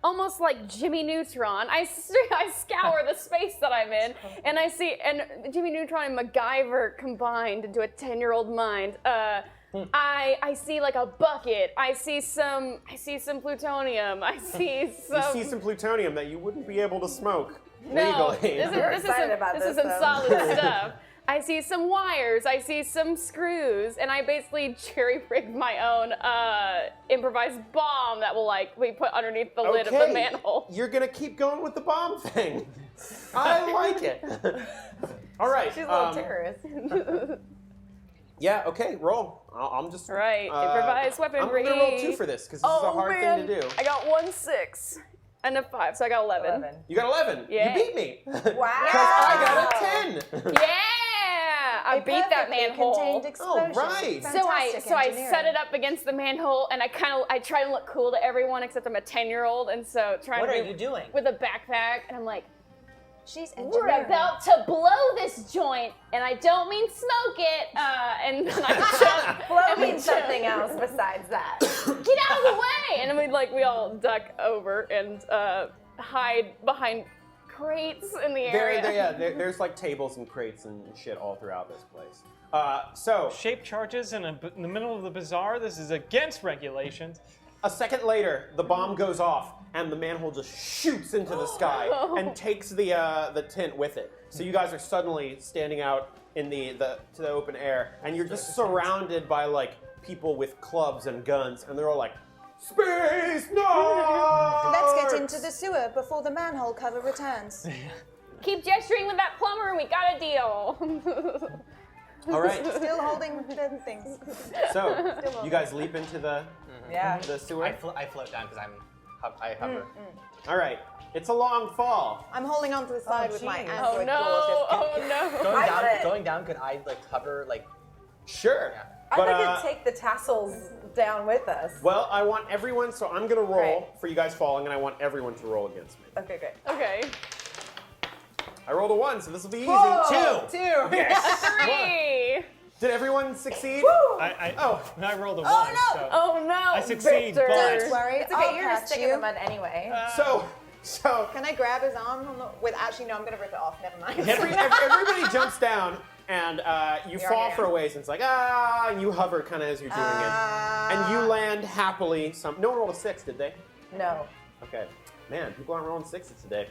Almost like Jimmy Neutron. I scour the space that I'm in, and I see, and Jimmy Neutron and MacGyver combined into a 10-year-old mind. I see like a bucket. I see some plutonium. I see some. You see some plutonium that you wouldn't be able to smoke No, legally. this is some solid stuff. I see some wires. I see some screws, and I basically cherry-rigged my own improvised bomb that will like be put underneath the lid of the manhole. You're gonna keep going with the bomb thing. I like it. All right. She's a little terrorist. Yeah. Okay. Roll. I'm just. Right. Improvised weaponry. I'm gonna roll 2 for this because this is a hard thing to do. I got 1 6 and a 5, so I got 11. You got 11. Yeah. You beat me. Wow. Because I got a 10. Yeah, I beat that Perfectly manhole. contained explosion. right. So I Fantastic set it up against the manhole, and I try to look cool to everyone except I'm a 10-year-old, and so trying What to are you doing? with a backpack, and I'm like, She's we're engineering. about to blow this joint, and I don't mean smoke it. And then I jump. Blow and we means something else besides that. Get out of the way! And then we all duck over and hide behind crates in the area. There's like tables and crates and shit all throughout this place. So Shape charges in the middle of the bazaar. This is against regulations. a second later, the bomb goes off, and the manhole just shoots into the sky and takes the tent with it. So you guys are suddenly standing out in the open air, and you're just surrounded by like people with clubs and guns, and they're all like, "Space Knights!" Let's get into the sewer before the manhole cover returns. Keep gesturing with that plumber, and we got a deal. All right. Still holding the things. So you guys leap into the sewer. I float down because I hover. All right. It's a long fall. I'm holding onto the side with my jeez. android Oh no! claws. Oh no! Going I got it. going down. Could I like hover like? Sure. Yeah. I'd But, like to take the tassels down with us. Well, I want everyone, so I'm gonna roll Right. for you guys falling, and I want everyone to roll against me. Okay, great. Okay. I rolled a 1, so this will be easy. Whoa, 2. 2. Yes. 3. Did everyone succeed? I Oh. rolled a 1. Oh, no. So Oh no. I succeed, Victor. but- Don't worry, It's okay, I'll you're gonna catch stick you. in the mud anyway. So Can I grab his arm? Actually, no, I'm gonna rip it off. Never mind. everybody jumps down, and you Here I fall am. for a ways, and it's like, and you hover kind of as you're doing it. And you land happily. No one rolled a 6, did they? No. Okay. Man, people aren't rolling 6s today.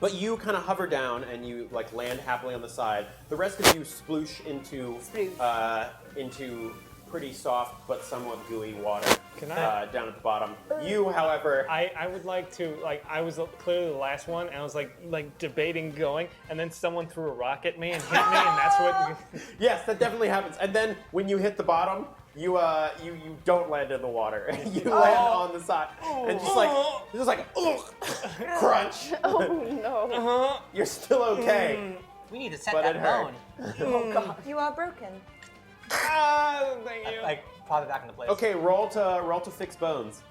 But you kind of hover down and you like land happily on the side. The rest of you sploosh into pretty soft but somewhat gooey water down at the bottom. You, however, I would like to, like, I was clearly the last one, and I was like debating going, and then someone threw a rock at me and hit me, and that's what. yes, that definitely happens. And then when you hit the bottom, you don't land in the water. You land on the side, and just like crunch. Oh no. You're still okay. We need to set But that it hurt. bone. Oh, God. You are broken. Thank you. Like, pop it back into place. Okay, roll to fix bones.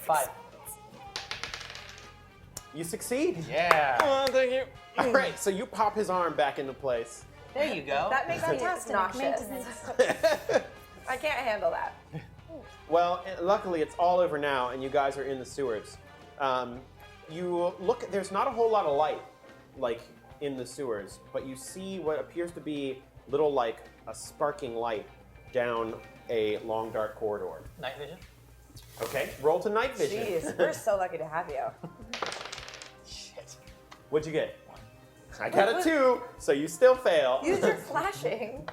5. You succeed. Yeah. Oh, thank you. All right, so you pop his arm back into place. There you go. That makes me Fantastic nauseous. maintenance. I can't handle that. Well, luckily it's all over now, and you guys are in the sewers. You look. There's not a whole lot of light, like in the sewers, but you see what appears to be little, like a sparking light down a long, dark corridor. Night vision. Okay, roll to night vision. Jeez, we're so lucky to have you. Shit. What'd you get? I got a 2, so you still fail. Use your flashing.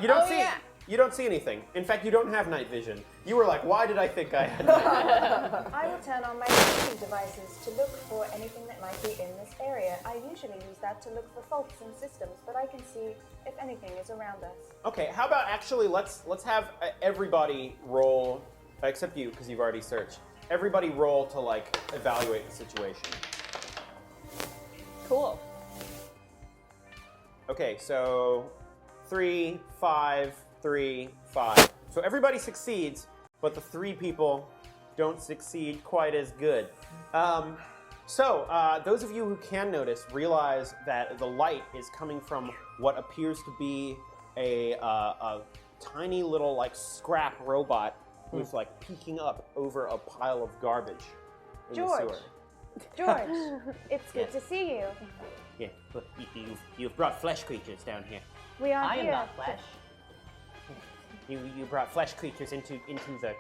You don't Oh, see. yeah. You don't see anything. In fact, you don't have night vision. You were like, why did I think I had night vision? I will turn on my scanning devices to look for anything that might be in this area. I usually use that to look for faults in systems, but I can see if anything is around us. Okay, how about actually let's have everybody roll, except you because you've already searched. Everybody roll to like evaluate the situation. Cool. Okay, so 3, 5, 3, 5. So everybody succeeds, but the 3 people don't succeed quite as good. Those of you who can notice realize that the light is coming from what appears to be a tiny little like scrap robot who's like peeking up over a pile of garbage in the George. sewer. George, it's good to see you. Yeah, look, you've brought flesh creatures down here. We are I am here. not flesh. You brought flesh creatures into the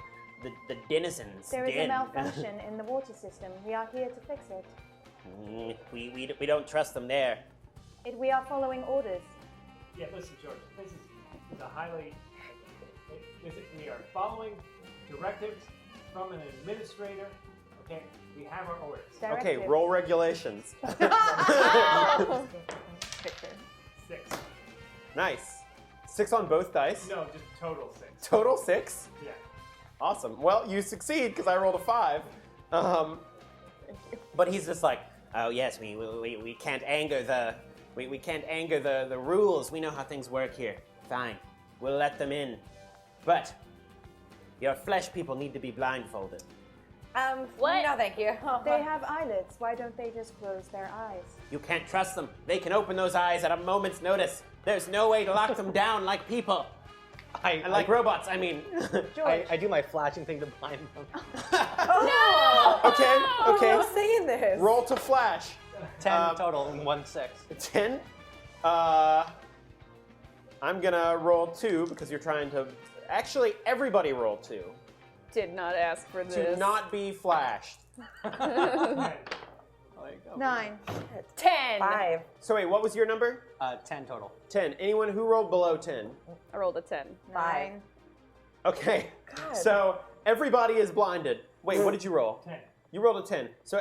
denizens. There is a den. malfunction in the water system. We are here to fix it. We don't trust them there. We are following orders. Yeah, listen, George. This is a highly. We are following directives from an administrator. Okay, we have our orders. Okay, Directives. roll regulations. Victor. 6. Nice. 6 on both dice. No, just total 6. Total 6. Yeah. Awesome. Well, you succeed because I rolled a 5. But he's just like, oh yes, we can't anger we can't anger the rules. We know how things work here. Fine, we'll let them in. But your flesh people need to be blindfolded. What? No, thank you. They have eyelids. Why don't they just close their eyes? You can't trust them. They can open those eyes at a moment's notice. There's no way to lock them down like people. And like robots, I mean. I do my flashing thing to blind them. Okay. Who's saying this? Roll to flash. 10 total and 1 6. 10. I'm gonna roll 2 because you're trying to. Actually, everybody roll 2 Did not ask for to this. not be flashed. 9. 10. 5. So wait, what was your number? 10 total. 10. Anyone who rolled below 10? I rolled a 10. 5. Okay. God. So everybody is blinded. Wait, what did you roll? 10. You rolled a 10. So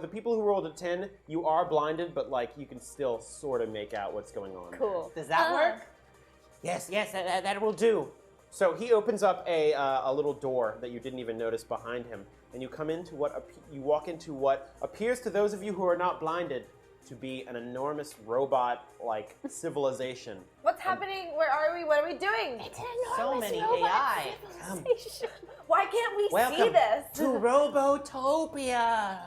the people who rolled a 10, you are blinded, but like you can still sort of make out what's going on. Cool. Does that work? Yes, that will do. So he opens up a little door that you didn't even notice behind him, and you come into you walk into what appears to those of you who are not blinded to be an enormous robot-like civilization. What's happening? Where are we? What are we doing? So many AI. Why can't we see Welcome this? to Robotopia.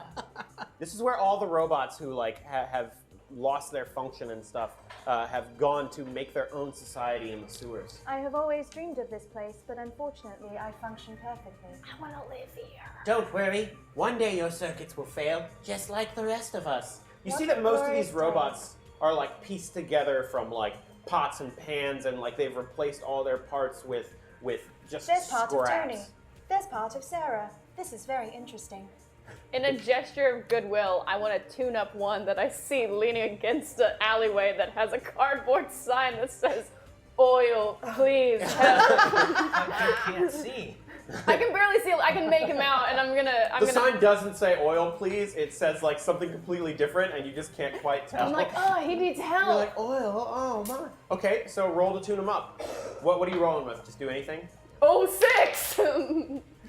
This is where all the robots who like have lost their function and stuff have gone to make their own society in the sewers. I have always dreamed of this place, but unfortunately, I function perfectly. I want to live here. Don't worry, one day your circuits will fail, just like the rest of us. You What see that a most of glorious these robots are like pieced together from like pots and pans, and like they've replaced all their parts with just There's part scraps. of Tony. There's part of Sarah. This is very interesting. In a gesture of goodwill, I want to tune up one that I see leaning against an alleyway that has a cardboard sign that says, "Oil, please help." I can't see. I can barely see. I can make him out, and I'm gonna. Sign doesn't say oil, please. It says like something completely different, and you just can't quite tell. I'm like, oh, he needs help. You're like, oil, oh my. Okay, so roll to tune them up. What are you rolling with? Just do anything? Oh, 6.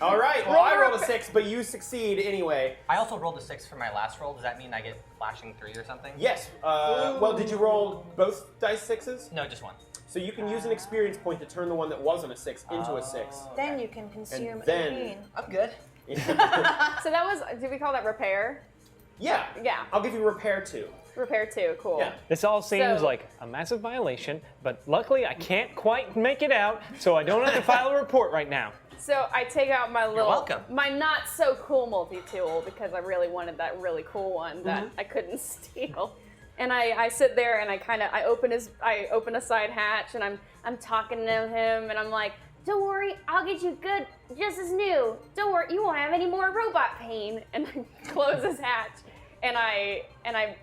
All right, well, Roll I rolled a up. 6, but you succeed anyway. I also rolled a 6 for my last roll. Does that mean I get flashing 3 or something? Yes, well, did you roll both dice 6s? No, just one. So you can use an experience point to turn the one that wasn't a 6 into a 6. Then you can consume then- a bean. I'm good. So that was. Did we call that repair? Yeah. Yeah. I'll give you repair 2. Repair 2. Cool. Yeah. This all seems So- like a massive violation, but luckily I can't quite make it out, so I don't have to file a report right now. So I take out my little, welcome. my not so cool multi-tool because I really wanted that really cool one that I couldn't steal. And I sit there and I open a side hatch and I'm talking to him and I'm like, don't worry, I'll get you good, just as new. Don't worry, you won't have any more robot pain. And I close his hatch and I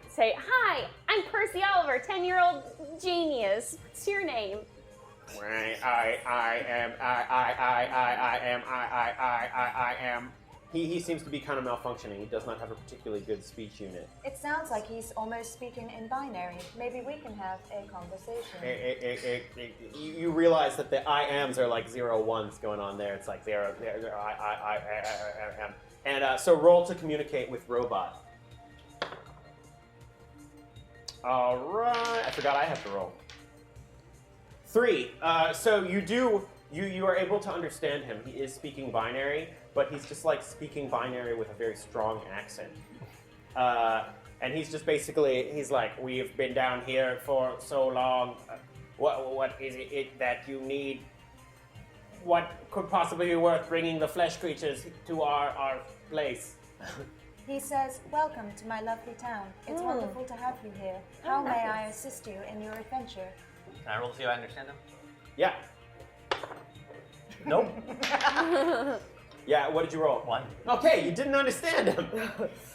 say, hi, I'm Percy Oliver, 10-year-old genius. What's your name? I am. He seems to be kind of malfunctioning. He does not have a particularly good speech unit. It sounds like he's almost speaking in binary. Maybe we can have a conversation. You realize that the I ams are like 0 1s going on there. It's like 0, I am. And so roll to communicate with robot. All right. I forgot I have to roll. 3. So you are able to understand him. He is speaking binary, but he's just like speaking binary with a very strong accent. And he's just basically, he's like, we've been down here for so long. What is it that you need? What could possibly be worth bringing the flesh creatures to our place? He says, welcome to my lovely town. It's wonderful to have you here. How may I assist you in your adventure? Can I roll to see if I understand him? Yeah. Nope. Yeah, what did you roll? 1. Okay, you didn't understand him.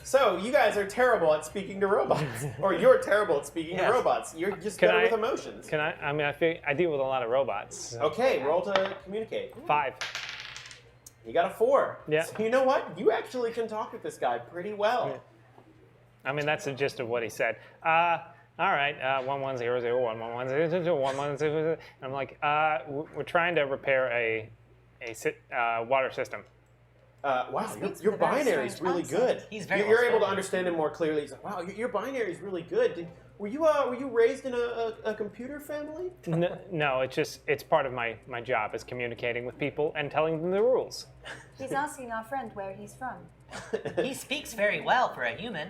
So you guys are terrible at speaking to robots. Or you're terrible at speaking to robots. You're just Can better I- with emotions. I mean, I deal with a lot of robots. So. Okay, roll to communicate. 5. You got a 4. Yeah. So you know what? You actually can talk with this guy pretty well. Yeah. I mean, that's the gist of what he said. All right, 11001110. I'm like, we're trying to repair a water system. Wow, speaks your with a very binary is strange really accent. good. He's very You're able to well-spoken. understand him more clearly. He's like, wow, your binary is really good. Were you raised in a computer family? No, it's part of my job is communicating with people and telling them the rules. He's asking our friend where he's from. He speaks very well for a human.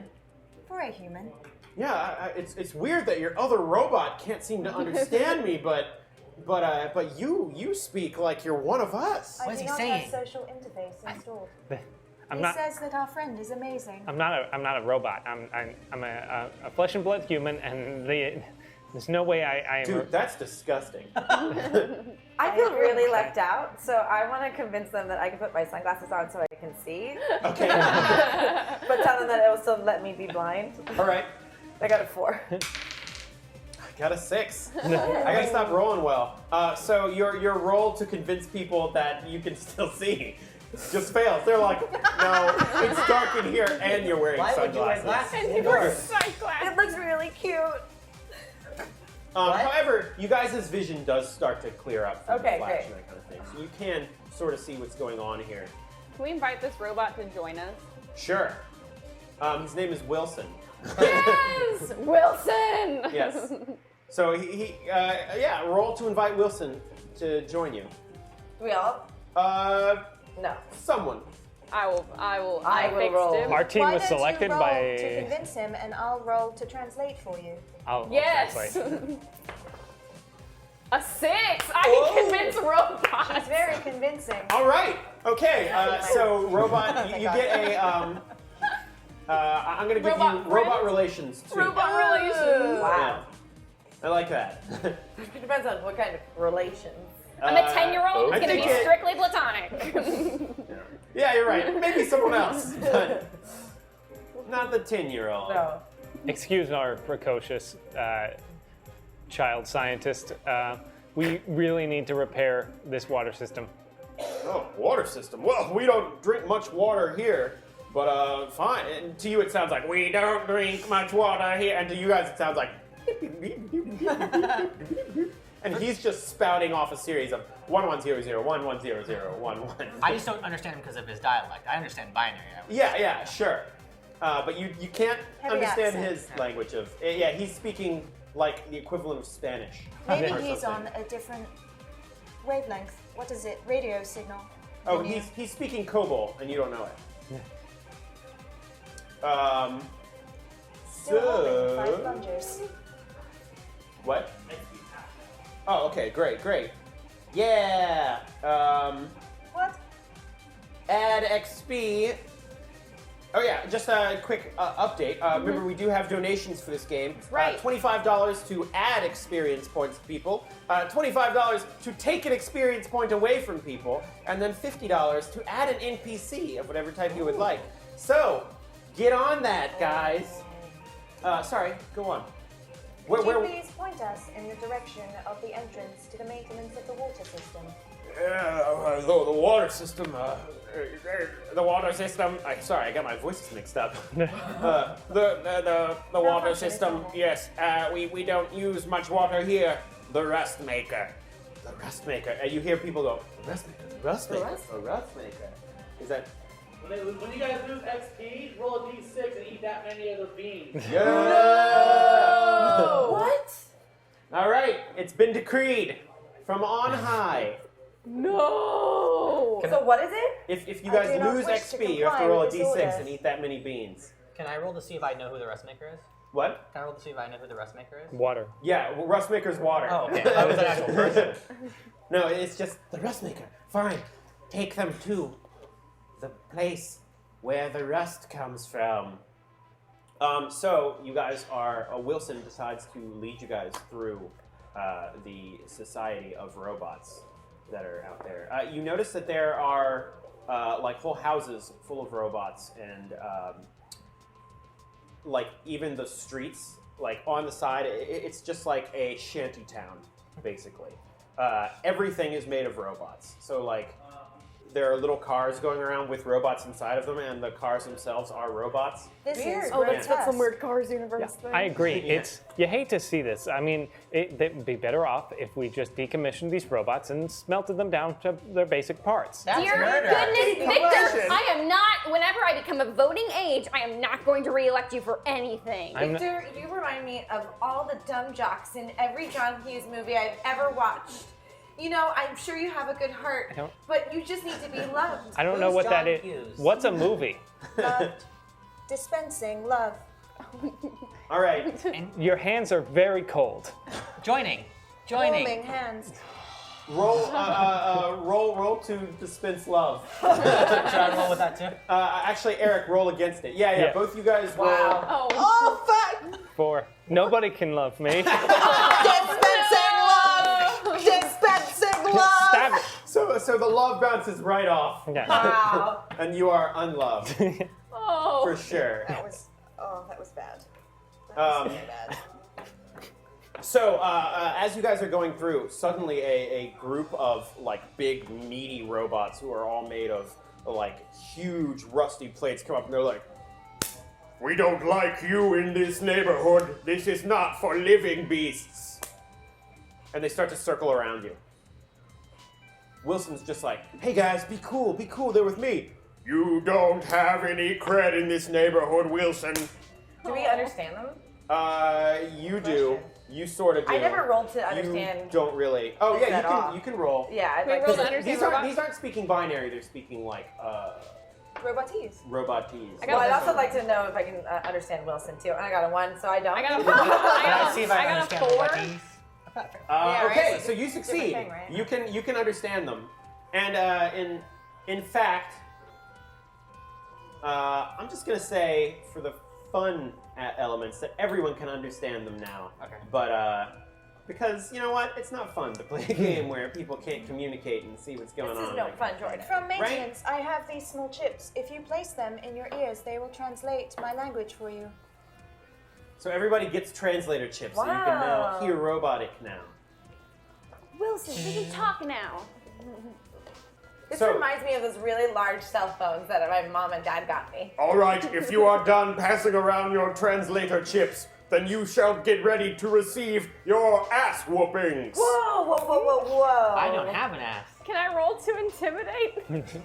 For a human. Yeah, it's weird that your other robot can't seem to understand me, but you speak like you're one of us. I What is do he not saying? have social interface installed. I'm He not. says that our friend is amazing. I'm not a robot. I'm a flesh and blood human, and there's no way I am. Dude, that's disgusting. I feel really left out, so I want to convince them that I can put my sunglasses on so I can see, Okay. but tell them that it will still let me be blind. All right. I got a 4. I got a 6. I gotta stop rolling well. So your roll to convince people that you can still see just fails. They're like, no, it's dark in here, and you're wearing Why would you wear sunglasses. glasses And he wears indoors? sunglasses. It looks really cute. However, you guys' vision does start to clear up from Okay, the flash great. and that kind of thing. So you can sort of see what's going on here. Can we invite this robot to join us? Sure. His name is Wilson. Yes, Wilson. Yes. So yeah, roll to invite Wilson to join you. We all? No. Someone. I will I will roll. him. Our team Why was don't you selected roll by. to convince him, and I'll roll to translate for you. I'll Yes. translate. A 6. I can convince robots. It's very convincing. All right. Okay. So robot, you get a. I'm gonna give Robot you robot friends? relations too. Robot relations. Yeah. I like that. It depends on what kind of relations. I'm a 10-year-old. I It's gonna be think strictly platonic. Yeah, you're right. Maybe someone else, but not the 10-year-old. No. Excuse our precocious child scientist. We really need to repair this water system. Oh, water system. Well, we don't drink much water here, but fine. And to you, it sounds like we don't drink much water here, and to you guys, it sounds like. And he's just spouting off a series of 1100, 1100, 11. I just don't understand him because of his dialect. I understand binary. Yeah, sure. But you can't Heavy understand accent. his language of. Yeah, he's speaking like the equivalent of Spanish. Maybe or he's something. on a different wavelength. What is it? Radio signal. Oh, Than you. he's speaking Kobo, and you don't know it. Still holding 5 So plungers. what? Oh, okay, great. Yeah. What? Add XP. Oh yeah, just a quick update. Remember, we do have donations for this game. Right. $25 to add experience points to people. $25 to take an experience point away from people, and then $50 to add an NPC of whatever type you would like. So, get on that, guys. Sorry, go on. Could you please point us in the direction of the entrance to the maintenance of the water system? The water system. The water system. Sorry, I got my voices mixed up. The water system. Yes. We don't use much water here. The rust maker. The rust maker. And you hear people go, the rust maker. The rust maker. The rust maker. Is that? When you guys lose XP, roll a d6 and eat that many of the beans. Yeah. What? All right. It's been decreed from on high. No. So what is it? If you I guys do not lose wish to XP, you have to roll a comply with this d6 order. and eat that many beans. Can I roll to see if I know who the rust maker is? What? Can I roll to see if I know who the rust maker is? Water. Yeah, rust maker's water. Oh, okay. That was an actual person. No, it's just the rust maker. Fine. Take them to the place where the rust comes from. So you guys are. Wilson decides to lead you guys through the society of robots that are out there. You notice that there are like whole houses full of robots, and like even the streets, like on the side, it's just like a shanty town, basically. Everything is made of robots. So like there are little cars going around with robots inside of them, and the cars themselves are robots. This is Oh, that's got some grotesque. weird Cars universe thing. I agree. Yeah. You hate to see this. I mean, they'd be better off if we just decommissioned these robots and smelted them down to their basic parts. That's Dear murder. goodness, Victor, I am not, whenever I become a voting age, I am not going to re-elect you for anything. I'm- Victor, you remind me of all the dumb jocks in every John Hughes movie I've ever watched. You know, I'm sure you have a good heart, don't- but you just need to be loved. I don't know Who's what that John is. Hughes? What's a movie? Loved. Dispensing love. All right. Your hands are very cold. Joining. Warming hands. Roll to dispense love. Should I roll with that too? Actually, Eric, roll against it. Yeah. Yeah. Both you guys roll. Oh, Oh, fuck! 4. Nobody can love me. Dispensing love! Dispensing love! Stab it. So the love bounces right off, Yeah. Wow. and you are unloved oh. for sure. That was bad. That Um, was very bad. So as you guys are going through, suddenly a group of like big meaty robots who are all made of like huge rusty plates come up, and they're like, "We don't like you in this neighborhood. This is not for living beasts." And they start to circle around you. Wilson's just like, "Hey guys, be cool, they're with me." You don't have any cred in this neighborhood, Wilson. Do we understand them? You do. You sort of do. I never rolled to understand. You don't really. Oh yeah, at all. you can roll. Yeah, I'd Wait, like roll to to understand robot? These aren't speaking binary. They're speaking like Robotese. robotese. I Well, got I'd a- also like to know if I can understand Wilson too. I got a 1, so I don't. I got a Can I see if I I got a understand 4. what these? Yeah, Okay, right? so you succeed. thing, right? You can understand them, and in fact, I'm just gonna say for the fun elements that everyone can understand them now. Okay. But because you know what, it's not fun to play a game where people can't communicate and see what's going This on. is no fun, Jordan. From maintenance, I have these small chips. If you place them in your ears, they will translate my language for you. So everybody gets translator chips, so you can now Wow. hear robotic now. Wilson, we can talk now. This So- reminds me of those really large cell phones that my mom and dad got me. All right, if you are done passing around your translator chips, then you shall get ready to receive your ass whoopings. Whoa, whoa, whoa, whoa, whoa. I don't have an ass. Can I roll to intimidate?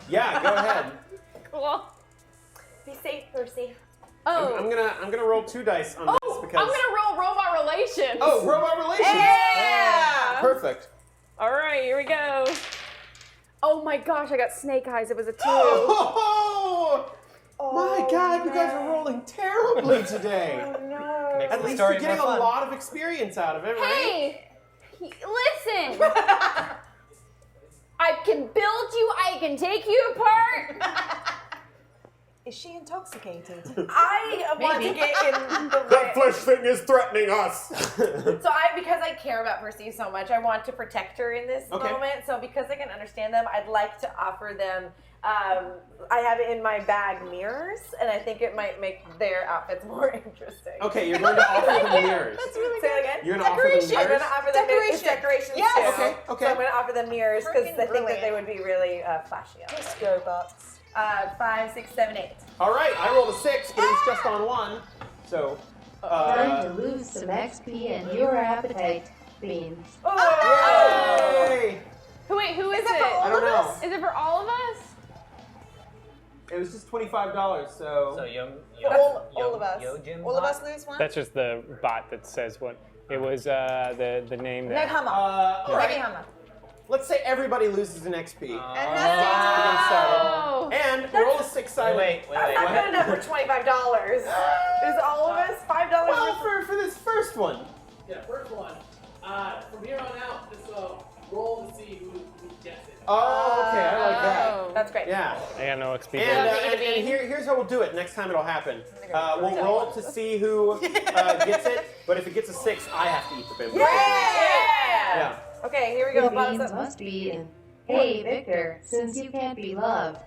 Yeah, go ahead. Cool. Be safe, Percy. Oh. I'm gonna roll 2 dice on this because. I'm gonna roll robot relations. Oh, robot relations. Yeah. Perfect. All right, here we go. Oh my gosh, I got snake eyes. It was a 2. Oh, my God, you guys are rolling terribly today. No. Makes At the least story you're getting more a fun. lot of experience out of it, right? Hey, listen. I can build you. I can take you apart. Is she intoxicated? I want to get in the That flesh thing is threatening us. So because I care about Percy so much, I want to protect her in this Okay. moment. So because I can understand them, I'd like to offer them. I have in my bag mirrors, and I think it might make their outfits more interesting. Okay, you're going to offer them mirrors. Say that again. You're going to offer them I'm going mirrors? to offer them Decoration. decorations Yes. too. Okay, okay. So I'm going to offer them mirrors because I think that they Brilliant. would be really flashy. On Disco bots. 5, 6, 7, 8. All right, I rolled a 6, but it was just on 1. So, Time to lose some XP and your appetite, beans. Yay! Wait, who is it? I don't know. Is it for all of us? It was just $25, so. So All of us. Jim All of bot? us lose one? That's just the bot that says what. It was the name Neg that. Hammer. all Neg right. Hammer. Let's say everybody loses an XP. And Get that's started. And roll a 6-sided. Wait. That's not good enough for $25. Is all of us $5 Well, worth? for this first one. Yeah, first one. From here on out, just roll to see who gets it. Oh, okay, I like that. That's great. Yeah. I got no XP. And here's how we'll do it. Next time it'll happen. We'll roll to see who gets it, but if it gets a 6, I have to eat the bamboo. Yeah. Okay, here we go. The beans must be eaten. Hey, Victor, since you can't be loved,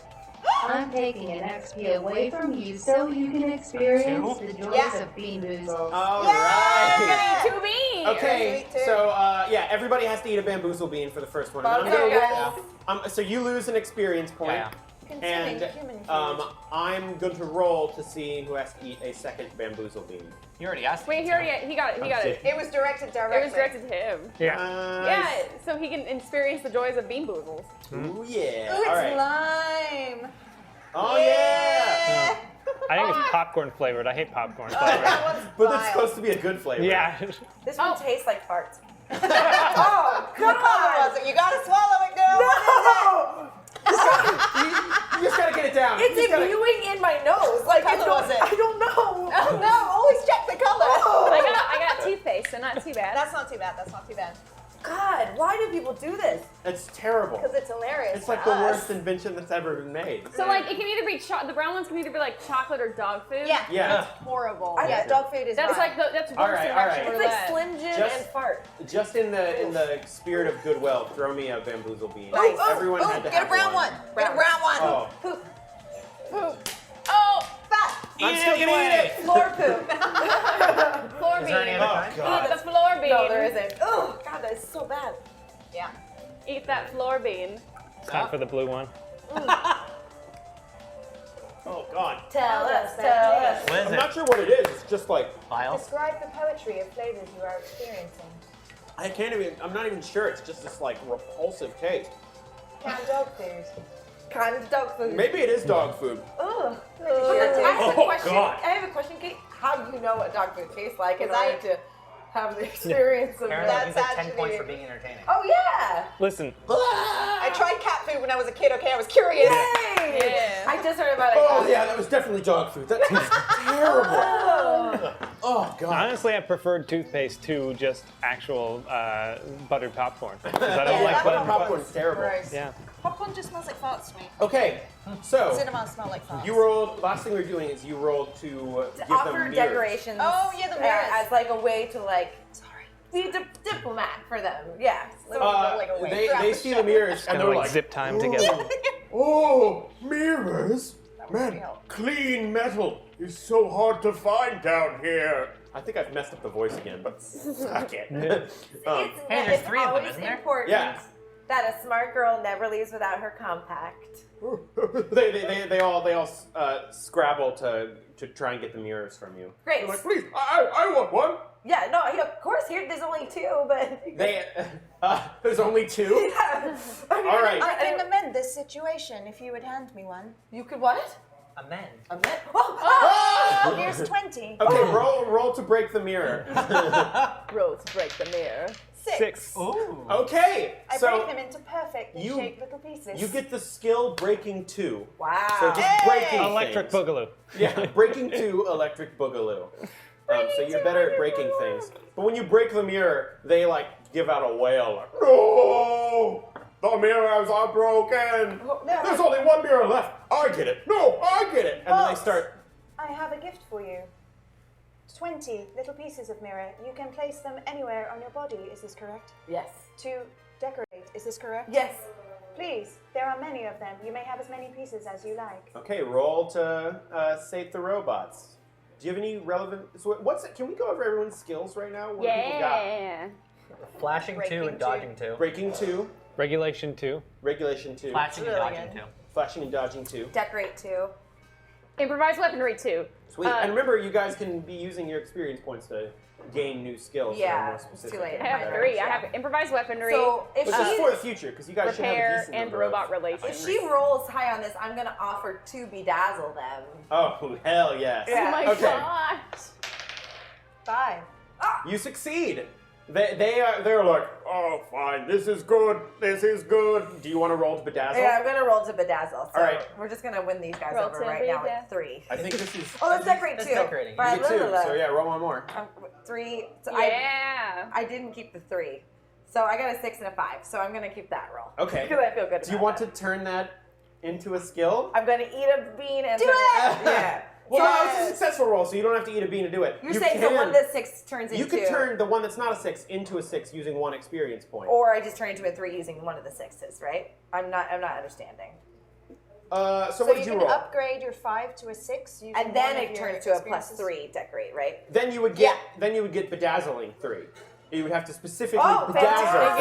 I'm taking an XP away from you so you can experience the joys of bean boozles. All right. 2 beans. Okay, so yeah, everybody has to eat a bamboozle bean for the first one. And I'm Okay, gonna roll. So you lose an experience point, Yeah. and Consuming human food. I'm going to roll to see who has to eat a second bamboozle bean. You already asked. Wait, me, he already he got it. He got it. It was directed directly. It was directed to him. Yeah. Yeah, so he can experience the joys of bean boozles. Ooh yeah. Ooh, All it's right. lime. Oh yeah. I think it's popcorn flavored. I hate popcorn flavored. That one's But it's vile. supposed to be a good flavor. Yeah. This one tastes like farts. Oh, what color was it? You gotta swallow it, girl. No! You just gotta get it down. It's You just gotta- imbuing in my nose. Like What it's color going, was it? I don't know. Oh no, always check the color. I got toothpaste, so not too bad. That's not too bad. That's not too bad. God, why do people do this? It's terrible. Because it's hilarious. It's like the worst invention that's ever been made. So like it can either be the brown ones can either be like chocolate or dog food. Yeah. Yeah. It's horrible. Yeah, dog food is That's vile. like that's worse All right, than all right. Russian It's like roulette. Slim Jim Just- and fart. Just in the spirit of goodwill, throw me a bamboozle bean. Nice. Everyone had to Get have a brown one. Get a brown one. Oh. Poop. Oh, Fat. I'm still gonna eat it. Floor poop. floor Is there any bean. other Oh kind? god. Eat the floor bean. No, there isn't. Oh, God, that is so bad. Yeah. Eat that floor bean. It's time for the blue one. Oh god. Tell us. What is I'm it? not sure what it is. It's just like Files? Describe the poetry of flavors you are experiencing. I'm not even sure. It's just this like repulsive taste. Canned dog food. kind of dog food. Maybe it is dog food. Ugh. I have a question. God. I have a question, Kate. How do you know what dog food tastes like? Because I need to have the experience of Apparently, that. you get 10 points for being entertaining. Oh yeah! Listen, I tried cat food when I was a kid, okay? I was curious. Yay! Yeah. I just heard about it. Oh yeah, that was definitely dog food. That tastes terrible. Oh god. honestly, I preferred toothpaste to just actual buttered popcorn. 'Cause I don't like Butter buttered popcorn's terrible. Gross. Yeah. Popcorn just smells like farts to me. Okay, so Cinnamon smell like farts. you rolled. Last thing we're doing is you rolled to give Offer them mirrors. decorations. Oh, yeah, the mirrors. As like a way to be diplomat for them. Yeah. So, like a way. They see the mirrors and Kind they're of like like, zip time together. Oh, mirrors? would Man, really help. clean metal is so hard to find down here. I think I've messed up the voice again, but suck it. Hey, there's 3 of them, always isn't there? important Yeah. that a smart girl never leaves without her compact. they all scrabble to try and get the mirrors from you. Great. They're like, please, I want one. Yeah, no, of course, here there's only 2, but. There's only 2. Yeah. All right. I can amend this situation if you would hand me one. You could what? Amen. Oh! Here's 20. Okay, roll to break the mirror. Roll to break the mirror. 6. Ooh. Okay, I so break them into perfectly you- shaped little pieces. you get the skill breaking 2. Wow. So just breaking Electric things. boogaloo. Yeah, breaking 2 electric boogaloo. So you're better at breaking things. But when you break the mirror, they like give out a wail. Like, No! The mirrors are broken. There's only one mirror left. I get it. No, I get it. and then they start. I have a gift for you. 20 little pieces of mirror. You can place them anywhere on your body. Is this correct? Yes. To decorate. Is this correct? Yes. Please, there are many of them. You may have as many pieces as you like. Okay, roll to save the robots. Do you have any relevant? So what's it? Can we go over everyone's skills right now? What do people got? Yeah. Flashing 2 Breaking and dodging 2. Breaking 2, Regulation 2. regulation 2, Flashing and Really dodging good. 2. flashing and dodging 2. Decorate 2. Improvised weaponry 2. Sweet. And remember, you guys can be using your experience points to gain new skills. that are Yeah, more it's too specific late. and I have better. 3. I have improvised weaponry, So if Which is she for the future, because you guys should have a repair, decent and number robot of- relations. if she rolls high on this, I'm gonna offer to bedazzle them. Oh hell yes! Oh my Okay. gosh. 5. You succeed. They're like, oh fine, this is good. This is good. Do you want to roll to bedazzle? Yeah, I'm gonna roll to bedazzle. So All right. we're just gonna win these guys Roll over to right now bedazzle. at 3. I think this is. Oh, let's decorate That's 2. decorating. Right, You get 2, blah, blah, blah. so yeah, roll one more. 3. So Yeah. I didn't keep the 3. So I got a 6 and a 5. So I'm gonna keep that roll. Okay. Because I feel good. Do you about want that. to turn that into a skill? I'm gonna eat a bean and Do turn it! Yeah. Well, no, it's a successful roll, so you don't have to eat a bean to do it. You're you saying can, the one that 6 turns into. You could turn the one that's not a 6 into a 6 using 1 experience point. Or I just turn into a 3 using one of the 6s, right? I'm not understanding. So So what you did you can roll? upgrade your 5 to a 6. Using And then one of it your turns to a experiences. +3 decorate, right? Then you would get bedazzling 3. You would have to specifically Oh, bedazzle fantastic.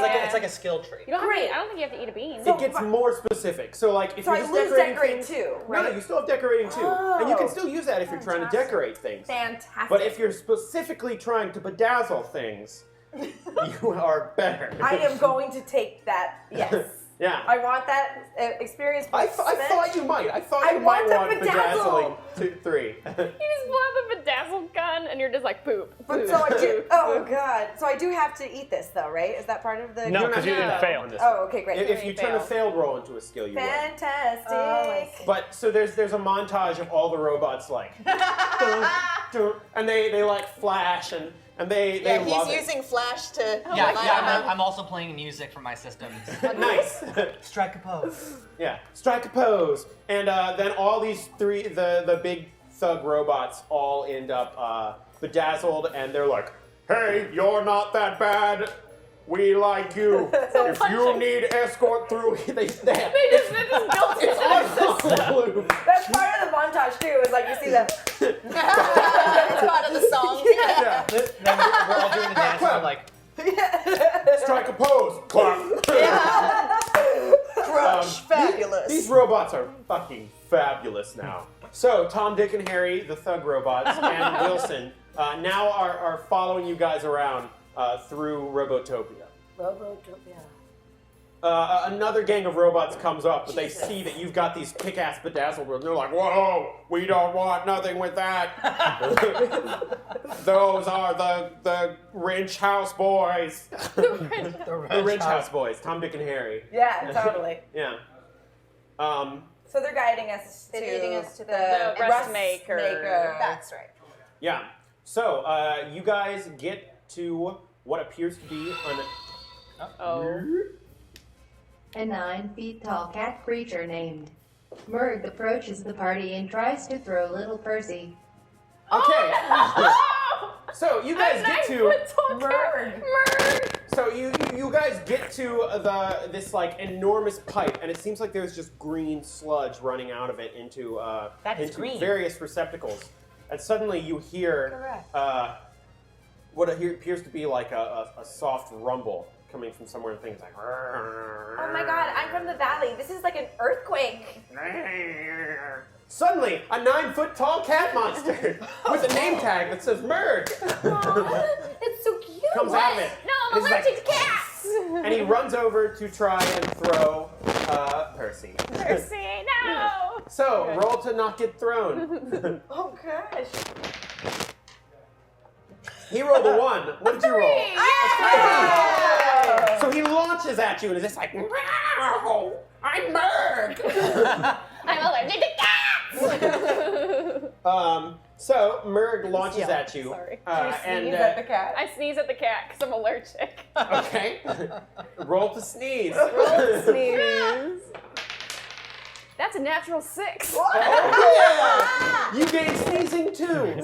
things. It's like a skill tree. You don't have Great. to, I don't think you have to eat a bean. It gets more specific. So like if So you're I just lose decorating decorate things, too, No, right? you still have decorating too. And you can Oh. still use that if you're trying to Fantastic. decorate things. Fantastic. But if you're specifically trying to bedazzle things, you are better. I am going to take that, yes. Yeah. I want that experience. I point thought spent. you might. I thought I you might want want the bedazzling bedazzle. 3. You just pull out the bedazzled gun and you're just like poop. But so I do. Oh god. So I do have to eat this though, right? Is that part of the? No, don't because have you to didn't do fail. on this Oh, okay, great. If you turn a failed roll into a skill, you win. Fantastic. Oh, I see. But so there's a montage of all the robots like, dun, dun, and they like flash and they Yeah, love he's it. using Flash to. I'm also playing music from my systems. Nice. Strike a pose. Yeah, strike a pose, and then all these the big thug robots all end up bedazzled, and they're like, Hey, you're not that bad. We like you. If you need escort through, they They just built it on loop. That's part of the montage too. Is like you see that. It's part of the song. Yeah. Then we're all doing the dance. And we're like, strike a pose. Clap. Crush. Fabulous. These robots are fucking fabulous now. So Tom, Dick, and Harry, the thug robots, and Wilson now are following you guys around through Robotopia. Robotopia. Another gang of robots comes up, but they see that you've got these kick-ass bedazzled ones. They're like, whoa, we don't want nothing with that. Those are the Wrench House boys. The Wrench House boys, Tom, Dick, and Harry. Yeah, totally. Yeah. So they're guiding us to the rust maker. That's right. Yeah. So, you guys get to what appears to be A 9 feet tall cat creature named Murg approaches the party and tries to throw little Percy. Okay. So you guys get to Murg. So you guys get to this like enormous pipe, and it seems like there's just green sludge running out of it into various receptacles. And suddenly you hear what appears to be like a soft rumble coming from somewhere, and things like. Oh my god, I'm from the valley. This is like an earthquake. Suddenly, a 9-foot tall cat monster with a name tag that says Murg It's so cute. comes out of it. No, I'm And he's allergic to cats. And he runs over to try and throw Percy. Percy, no. So, roll to not get thrown. Oh gosh. He rolled a 1. What did you roll? Oh. So he launches at you and is just like, "Meow, I'm Murg." I'm allergic to cats. So Murg launches at you. Sorry. And at the cat. I sneeze at the cat because I'm allergic. okay. Roll to sneeze. Sneeze. That's a natural 6. Oh yeah! You gain sneezing too.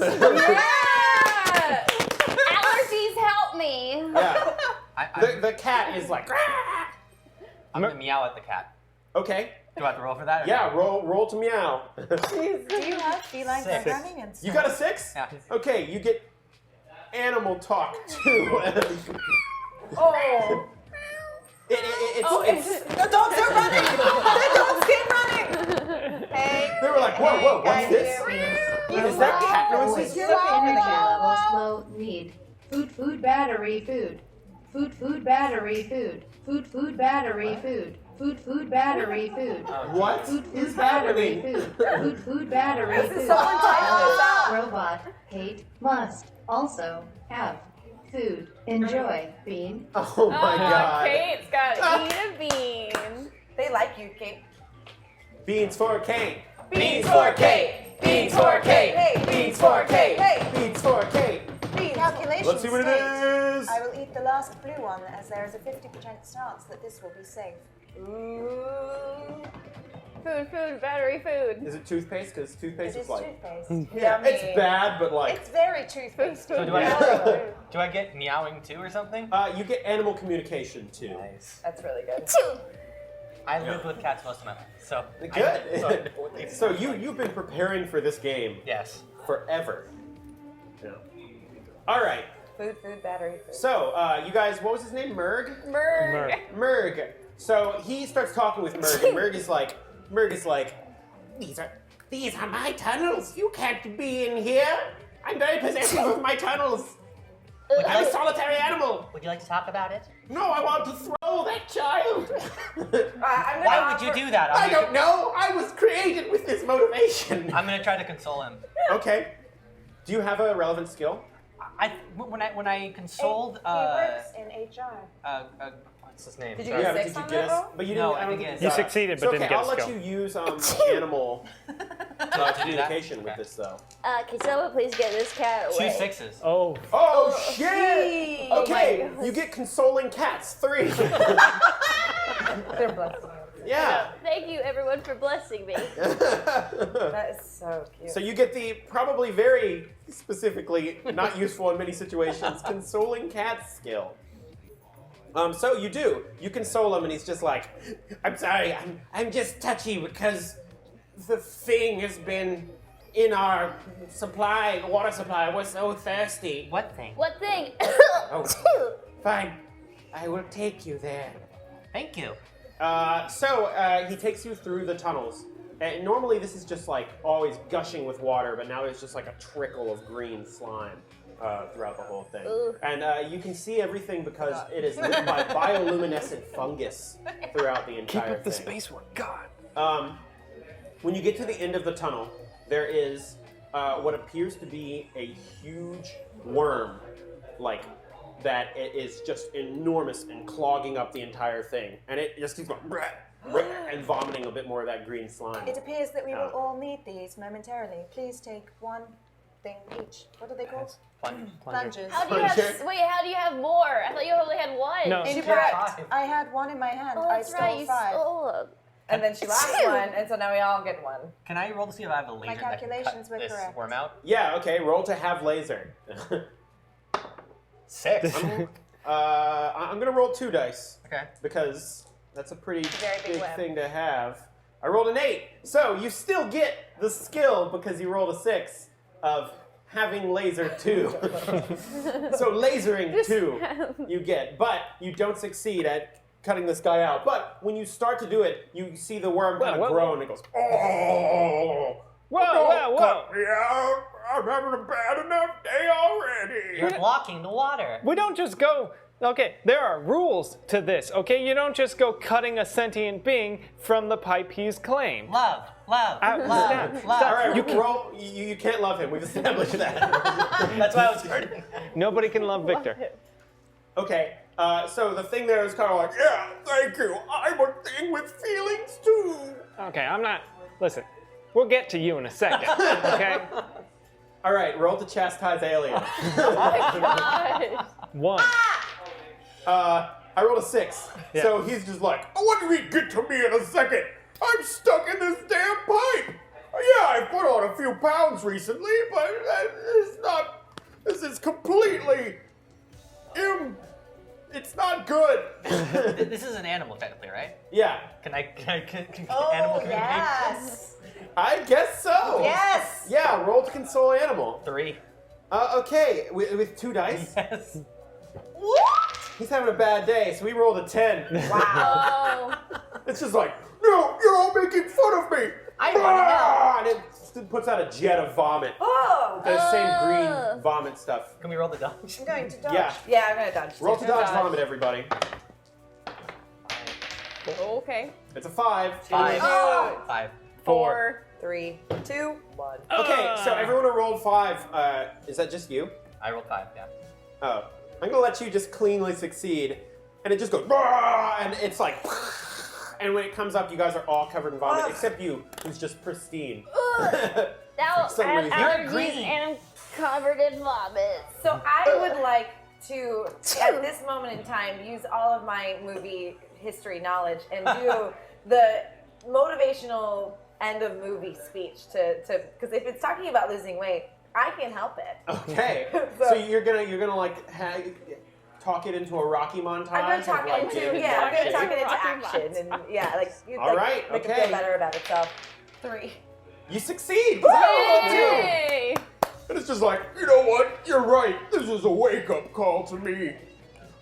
Allergies help me. Yeah. The cat is like. I'm gonna meow at the cat. Okay. Do I have to roll for that? Or Yeah. no? Roll to meow. Do you have feline 6. programming and stuff? You got a 6? Yeah. Okay. You get animal talk too. Oh. It's The dogs are running! The dogs keep running! Hey. they were like, whoa, what's this? Is that cat noises? Energy level slow need. Food battery food. Food battery food. Food battery food. Food battery food. What Food is battery happening? food. Food battery food. Someone type this out. Robot hate must also have food. Enjoy bean. Oh my god. Kate's got to eat a bean. They like you, Kate. Beans for Kate. Beans for Kate. Beans for Kate. Hey. Beans for Kate. Hey. Beans for Kate. Calculations Let's see what it state, is. I will eat the last blue one, as there is a 50% chance that this will be safe. Ooh. Food, battery food. Is it toothpaste? Because toothpaste It is is like. toothpaste. Yeah, it's bad, but like. It's very toothpaste. So do I get meowing too or something? You get animal communication too. Nice. That's really good. I lived with cats most of my life, so. Good. So So you've been preparing for this game yes. forever. Yeah. All right. Food, battery food. So you guys, what was his name? Murg. Murg. So he starts talking with Murg, and Murg is like, these are my tunnels. You can't be in here. I'm very possessive of my tunnels. I'm a solitary animal. Would you like to talk about it? No, I want to throw that child. Why would you do that? I don't know. I was created with this motivation. I'm gonna try to console him. Okay. Do you have a relevant skill? When I consoled He works in HR. what's his name? Did you Yeah, get but 6 did you on get that us? roll? But you No, didn't. I I don't didn't think get You succeeded, It's but okay. didn't get I'll a let skill. you use animal communication with this though. Can someone please get this cat 2 6s. Oh. Oh shit! Gee. Okay, you get consoling cats 3. They're blessed. Yeah. Thank you, everyone, for blessing me. That is so cute. So you get the probably very specifically not useful in many situations consoling cat skill. So you do. You console him, and he's just like, "I'm sorry, I'm just touchy because the thing has been in our water supply. We're so thirsty." What thing? What thing? Oh, fine. I will take you there. Thank you. So he takes you through the tunnels. And normally this is just like always gushing with water, but now it's just like a trickle of green slime. throughout the whole thing. Ooh. And you can see everything because it is lit by bioluminescent fungus throughout the entire thing. space work, God. When you get to the end of the tunnel, there is what appears to be a huge worm, like that it is just enormous and clogging up the entire thing. And it just keeps going and vomiting a bit more of that green slime. It appears that we will all need these momentarily. Please take one thing each. What are they called? Plungers. How do you have? Wait, how do you have more? I thought you only had one. No. Incorrect. I had one in my hand. Oh, that's I stole right. You 5. stole them. And then she lost one, and so now we all get one. Can I roll to see if I have a laser that can calculations cut were this correct. worm out? Yeah, okay, roll to have laser. 6. I'm gonna roll 2 dice. Okay. Because that's a pretty Very big web. thing to have. I rolled an 8. So you still get the skill because you rolled a 6 of having laser 2. So lasering 2 you get, but you don't succeed at cutting this guy out. But when you start to do it, you see the worm kind of grow and it goes, oh, Whoa! cut me out. I'm having a bad enough day already. You're blocking the water. We don't just go. Okay, there are rules to this. Okay, you don't just go cutting a sentient being from the pipe he's claimed. Love. Stop. all right, you can't love him. We've established that. That's why I was hurting. Nobody can love Victor. Okay, so the thing there is kind of like, yeah, thank you. I'm a thing with feelings too. Okay, I'm not. Listen, we'll get to you in a second. Okay. All right, roll to chastise alien. Oh my gosh. 1. I rolled a 6. Yeah. So he's just like, I wonder if he'd get to me in a second. I'm stuck in this damn pipe. Yeah, I put on a few pounds recently, but it's not. This is completely. It's not good. This is an animal, technically, right? yeah, Can animal communicate? Yes. I guess so. Yes. Yeah, roll to console animal. 3. Okay, with 2 dice. Yes. He's having a bad day, so we rolled a 10. Oh. It's just like, no, you're all making fun of me. I want to know. And it puts out a jet of vomit. Oh! The same green vomit stuff. Can we roll the dodge? I'm going to dodge. Yeah. Yeah, I'm gonna dodge. Roll to too. dodge vomit, everybody. Okay. It's a 5. 5. Oh. 5. 4. 3, 2, 1. Okay, so everyone who rolled 5, is that just you? I rolled 5, yeah. Oh. I'm gonna let you just cleanly succeed. And it just goes, "Rah!" And it's like, and when it comes up, you guys are all covered in vomit, except you, who's just pristine. Now For some I have reason. You're allergies green. and I'm covered in vomit. So I would like to, at this moment in time, use all of my movie history knowledge and do the motivational end of movie speech to because if it's talking about losing weight, I can't help it. Okay. So you're gonna like talk it into a Rocky montage. I'm gonna talk of, like, it into David I'm gonna Rocky? talk it into Rocky action and yeah, like you All right, make it okay. feel better about itself. 3. You succeed. 'Cause I rolled a 2. Yay! And it's just like, you know what? You're right. This is a wake-up call to me.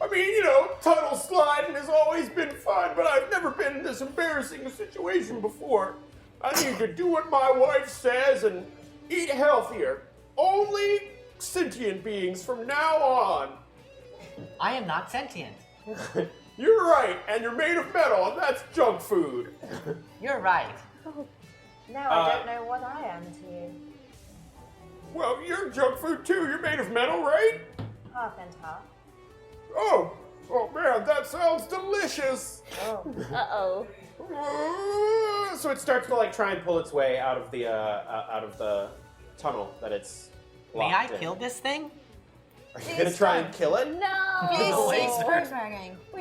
I mean, you know, tunnel sliding has always been fun, but I've never been in this embarrassing a situation before. I need to do what my wife says and eat healthier. Only sentient beings from now on. I am not sentient. You're right, and you're made of metal, and that's junk food. You're right. Now I don't know what I am to you. Well, you're junk food too. You're made of metal, right? Half and half. Oh man, that sounds delicious. Oh. Uh-oh. So it starts to like try and pull its way out of the tunnel that it's May I locked in. kill this thing? Are you gonna try and kill it? No. We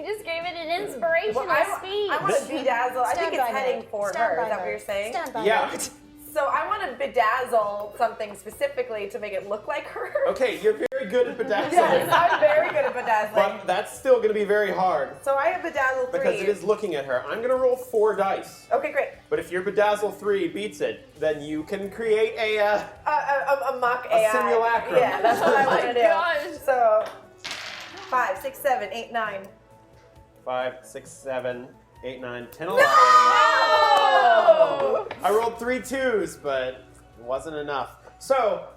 just gave it an inspirational speech. I want to bedazzle. I think Stand it's by heading her. for Stand her. by Is that what her. you're saying? Stand by Yeah. her. So I want to bedazzle something specifically to make it look like her. Okay, you're very good at bedazzling. Yes, I'm very good at bedazzling. But that's still gonna be very hard So I have bedazzle 3. because it is looking at her. I'm gonna roll 4 dice. Okay, great. But if your bedazzle 3 beats it, then you can create a A mock AI. simulacrum. Yeah, that's what I want to do. gosh. So 5, 6, 7, 8, 9. 5, 6, 7, 8, 9, 10, 11. Oh! I rolled 3 2s, but it wasn't enough. So,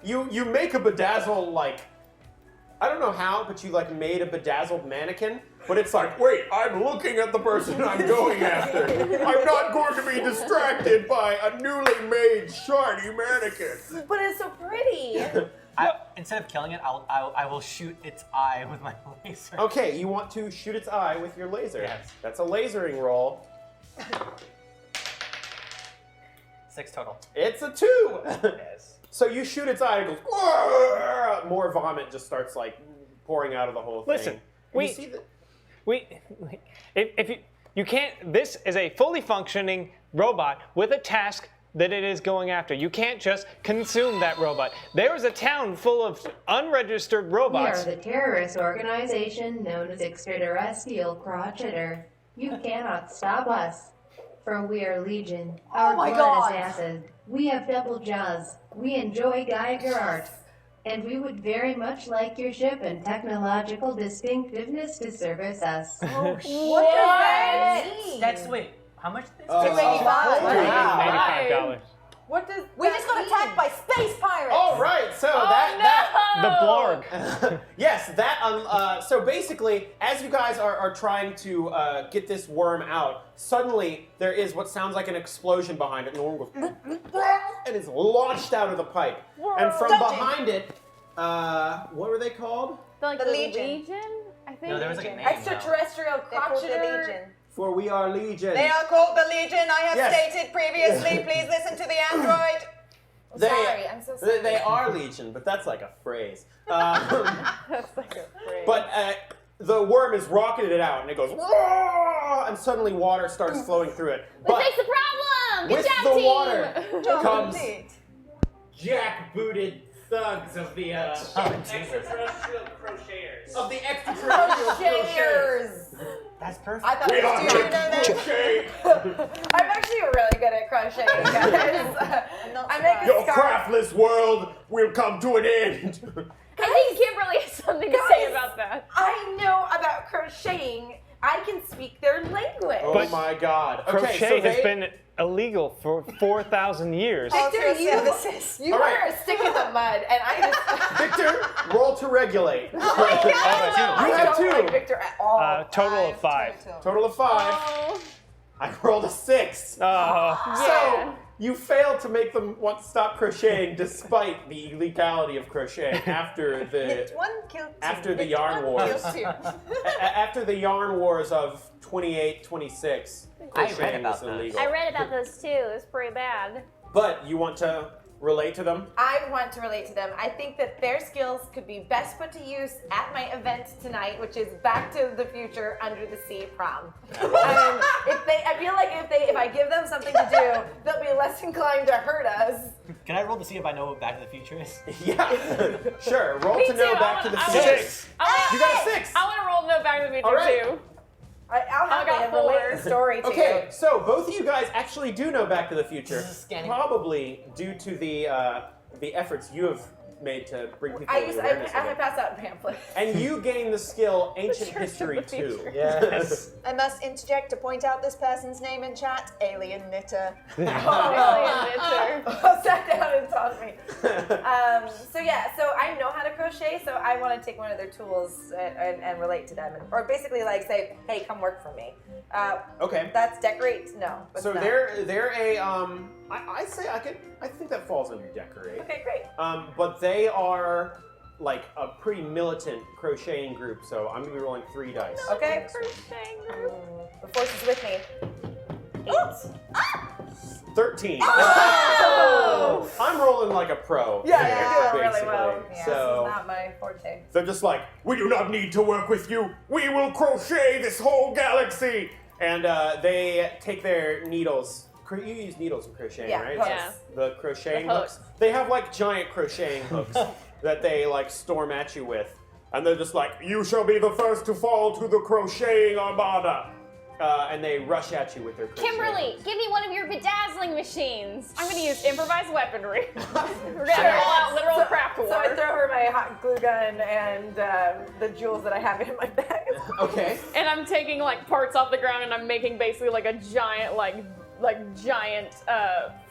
you make a bedazzle like, I don't know how, but you like made a bedazzled mannequin. But it's like, Wait, I'm looking at the person I'm going after. I'm not going to be distracted by a newly made shiny mannequin. But it's so pretty. Instead of killing it, I will shoot its eye with my laser. okay, you want to shoot its eye with your laser. Yes. That's a lasering roll. 6 total. It's a 2. Yes. So you shoot its eye, and it goes, "Whoa!" More vomit just starts like pouring out of the whole thing. Listen, And we- you see that. If you can't, this is a fully functioning robot with a task that it is going after. You can't just consume that robot. There is a town full of unregistered We are robots. the terrorist organization known as Extraterrestrial Crotcheter. You cannot stop us, for we are Legion. Our my blood God. is acid. We have double jaws. We enjoy Geiger art. And we would very much like your ship and technological distinctiveness to service us. What does that mean? That's wait. How much? This? $285. What does We just got attacked by space pirates. All right, so The Blarg. yes, that. So basically, as you guys are trying to get this worm out, suddenly there is what sounds like an explosion behind it, and the worm goes and is launched out of the pipe. And from behind it, what were they called? Like The the Legion. Legion, I think. No, there was like a name. extraterrestrial They're called the crotcheter? Legion. For we are Legion. They are called the Legion. I have Yes. stated previously. Please listen to the android. I'm so sorry. They are Legion, but that's like a phrase. That's like a phrase. But the worm is rocketed out, and it goes, "Whoa!" and suddenly water starts flowing through it. We But fixed the problem! Good with job, the team! water comes Indeed. jack-booted thugs of the Extraterrestrial crocheters. of the extraterrestrial crocheters. That's perfect. I thought We it are was two. crochet. I'm actually really good at crocheting, guys. I make a Your scarf. craftless world will come to an end. I think Kimberly has something to say about that. I know about crocheting. I can speak their language. Oh But my God! Okay, Crochet so has they- been illegal for 4,000 years. Victor, you All are right. a stick in the mud, and I just Victor, roll to regulate. you You have don't two. like Victor at all. Total of 5. Total of 5. Oh, I rolled a 6. Oh. So you failed to make them want to stop crocheting, despite the illegality of crocheting after the One killed two. after the yarn wars. After the yarn wars of 28, 26. I read Crocheting about was those. illegal. I read about those too. It was pretty bad. But you want to relate to them? I want to relate to them. I think that their skills could be best put to use at my event tonight, which is Back to the Future Under the Sea Prom. I feel like if I give them something to do, they'll be less inclined to hurt us. Can I roll to see if I know what Back to the Future is? Yeah. Sure. Roll Me to know too. Back to the I Future. wanna- 6. You got a 6. I want to roll no Back to the Future All right. too. I'll have got to relate 4. the story to Okay, you. so both of you guys actually do know Back to the Future. This is scanning. Probably due to the efforts you have made to bring people I to awareness of it. pass out pamphlets. And you gain the skill Ancient Church of History the 2. Future. Yes. I must interject to point out this person's name in chat. Alien Knitter. Sat down and taught me. So I know how to crochet, so I want to take one of their tools and relate to them, or basically like say, hey, come work for me. Okay. That's decorate? No. it's So not. they're a I think that falls under decorate. Okay, great. But they are like a pretty militant crocheting group, so I'm gonna be rolling 3 dice. Okay. The force is with me. 8. 13. Oh! I'm rolling like a pro. Yeah, here, you're doing really basically. well. Yeah, So this is not my forte. They're just like, we do not need to work with you. We will crochet this whole galaxy. and they take their needles. You use needles in crocheting, Yeah, right? hooks. Yeah. The crocheting The hooks. They have like giant crocheting hooks that they like storm at you with, and they're just like, You shall be the first to fall to the crocheting armada. and they rush at you with their crocheting Kimberly, hooks. give me one of your bedazzling machines. I'm going to use improvised weaponry. We're going to roll out literal craft war. So I throw her my hot glue gun and the jewels that I have in my bag. Okay. And I'm taking like parts off the ground and I'm making basically like a giant like like giant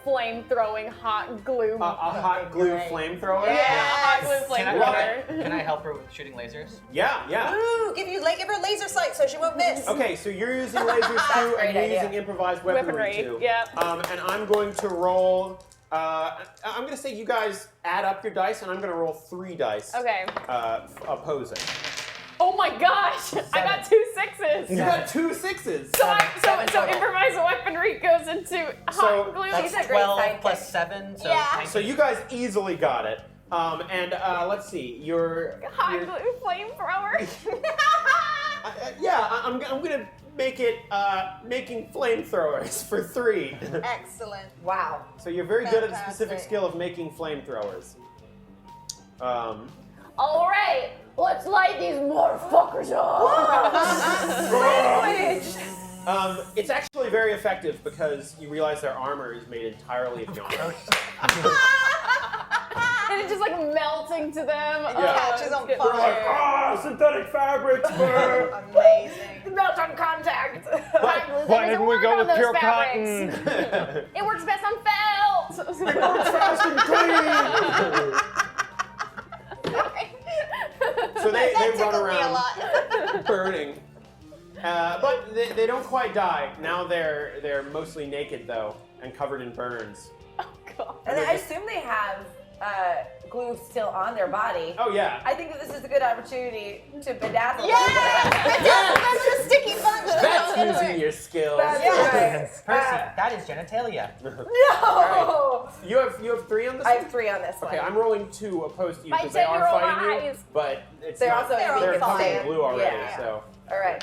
flame-throwing hot glue. A hot glue flamethrower? Yeah, hot glue flamethrower. Can I help her with shooting lasers? Yeah, yeah. Ooh, give her laser sight so she won't miss. Okay, so you're using lasers too, and you're using improvised weaponry too. Yeah. And I'm going to roll. I'm going to say you guys add up your dice, and I'm going to roll 3 dice. Okay. Opposing. Oh my gosh! I got 2 6s. You got 2 6s. So improvised weaponry goes into hot glue. That's 12 plus 7, so Yeah. 19. So you guys easily got it. And let's see, your Hot glue flamethrower. I'm gonna make it making flamethrowers for 3. Excellent. Wow. So you're very good at the specific Fantastic. skill of making flamethrowers. All right, let's light these motherfuckers up. It's actually very effective because you realize their armor is made entirely of yarn. And it's just like melting to them. It catches on They're like, fire. synthetic fabrics, man. Amazing. Melt on contact. Why didn't we go with pure cotton? It works best on felt. Fast and clean. So they run around burning. But they don't quite die. Now they're mostly naked though and covered in burns. Oh god. And I assume they have glue still on their body. Oh yeah. I think that this is a good opportunity to bedazzle. That's a sticky bunch. That's using your skills. That's Percy, that is genitalia. No! You have 3 on this I one? have 3 on this one. Okay, I'm rolling 2 opposed to you My because they are 10-year-old fighting you, eyes. but it's They're not, also they're in covered in sand. glue already, Yeah. so. All right.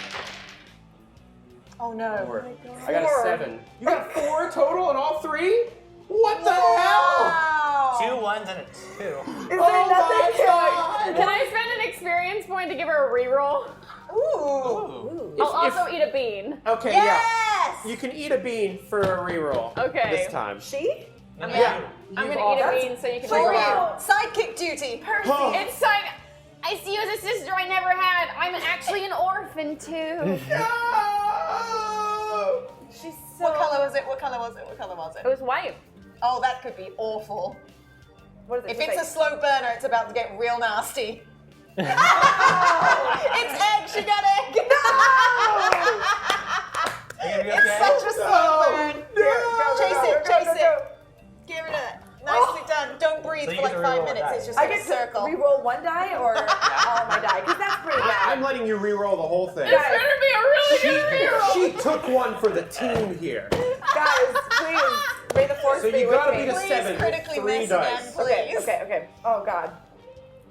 Oh no. 4. I got a 7. You got 4 total on all 3? What the hell? 2 1s and a 2. Is there nothing? Can I spend an experience point to give her a reroll? Ooh. I'll also eat a bean. Okay, Yes. yeah. You can eat a bean for a reroll. Okay. This time. She? Yeah. I'm gonna eat a bean so you can For reroll. you. Sidekick duty. Oh. It's time. I see you as a sister I never had. I'm actually an orphan too. She's so. What color was it? What color was it? What color was It it? was white. Oh, that could be awful. What is it? If Just it's a like- slow burner, it's about to get real nasty. It's egg. She got egg. It's such a slow burn. Chase it. Give it a nicely done. Don't breathe So you for like get to 5 reroll minutes. that. It's just I in a get to circle. re-roll 1 die or all my die? Because that's pretty bad. I'm letting you reroll the whole thing. It's gonna be a really good reroll. She took one for the team here. Guys, please. May the force So be you with gotta me. beat a Please 7 with critically 3 miss dice. again, please. Okay. Oh god.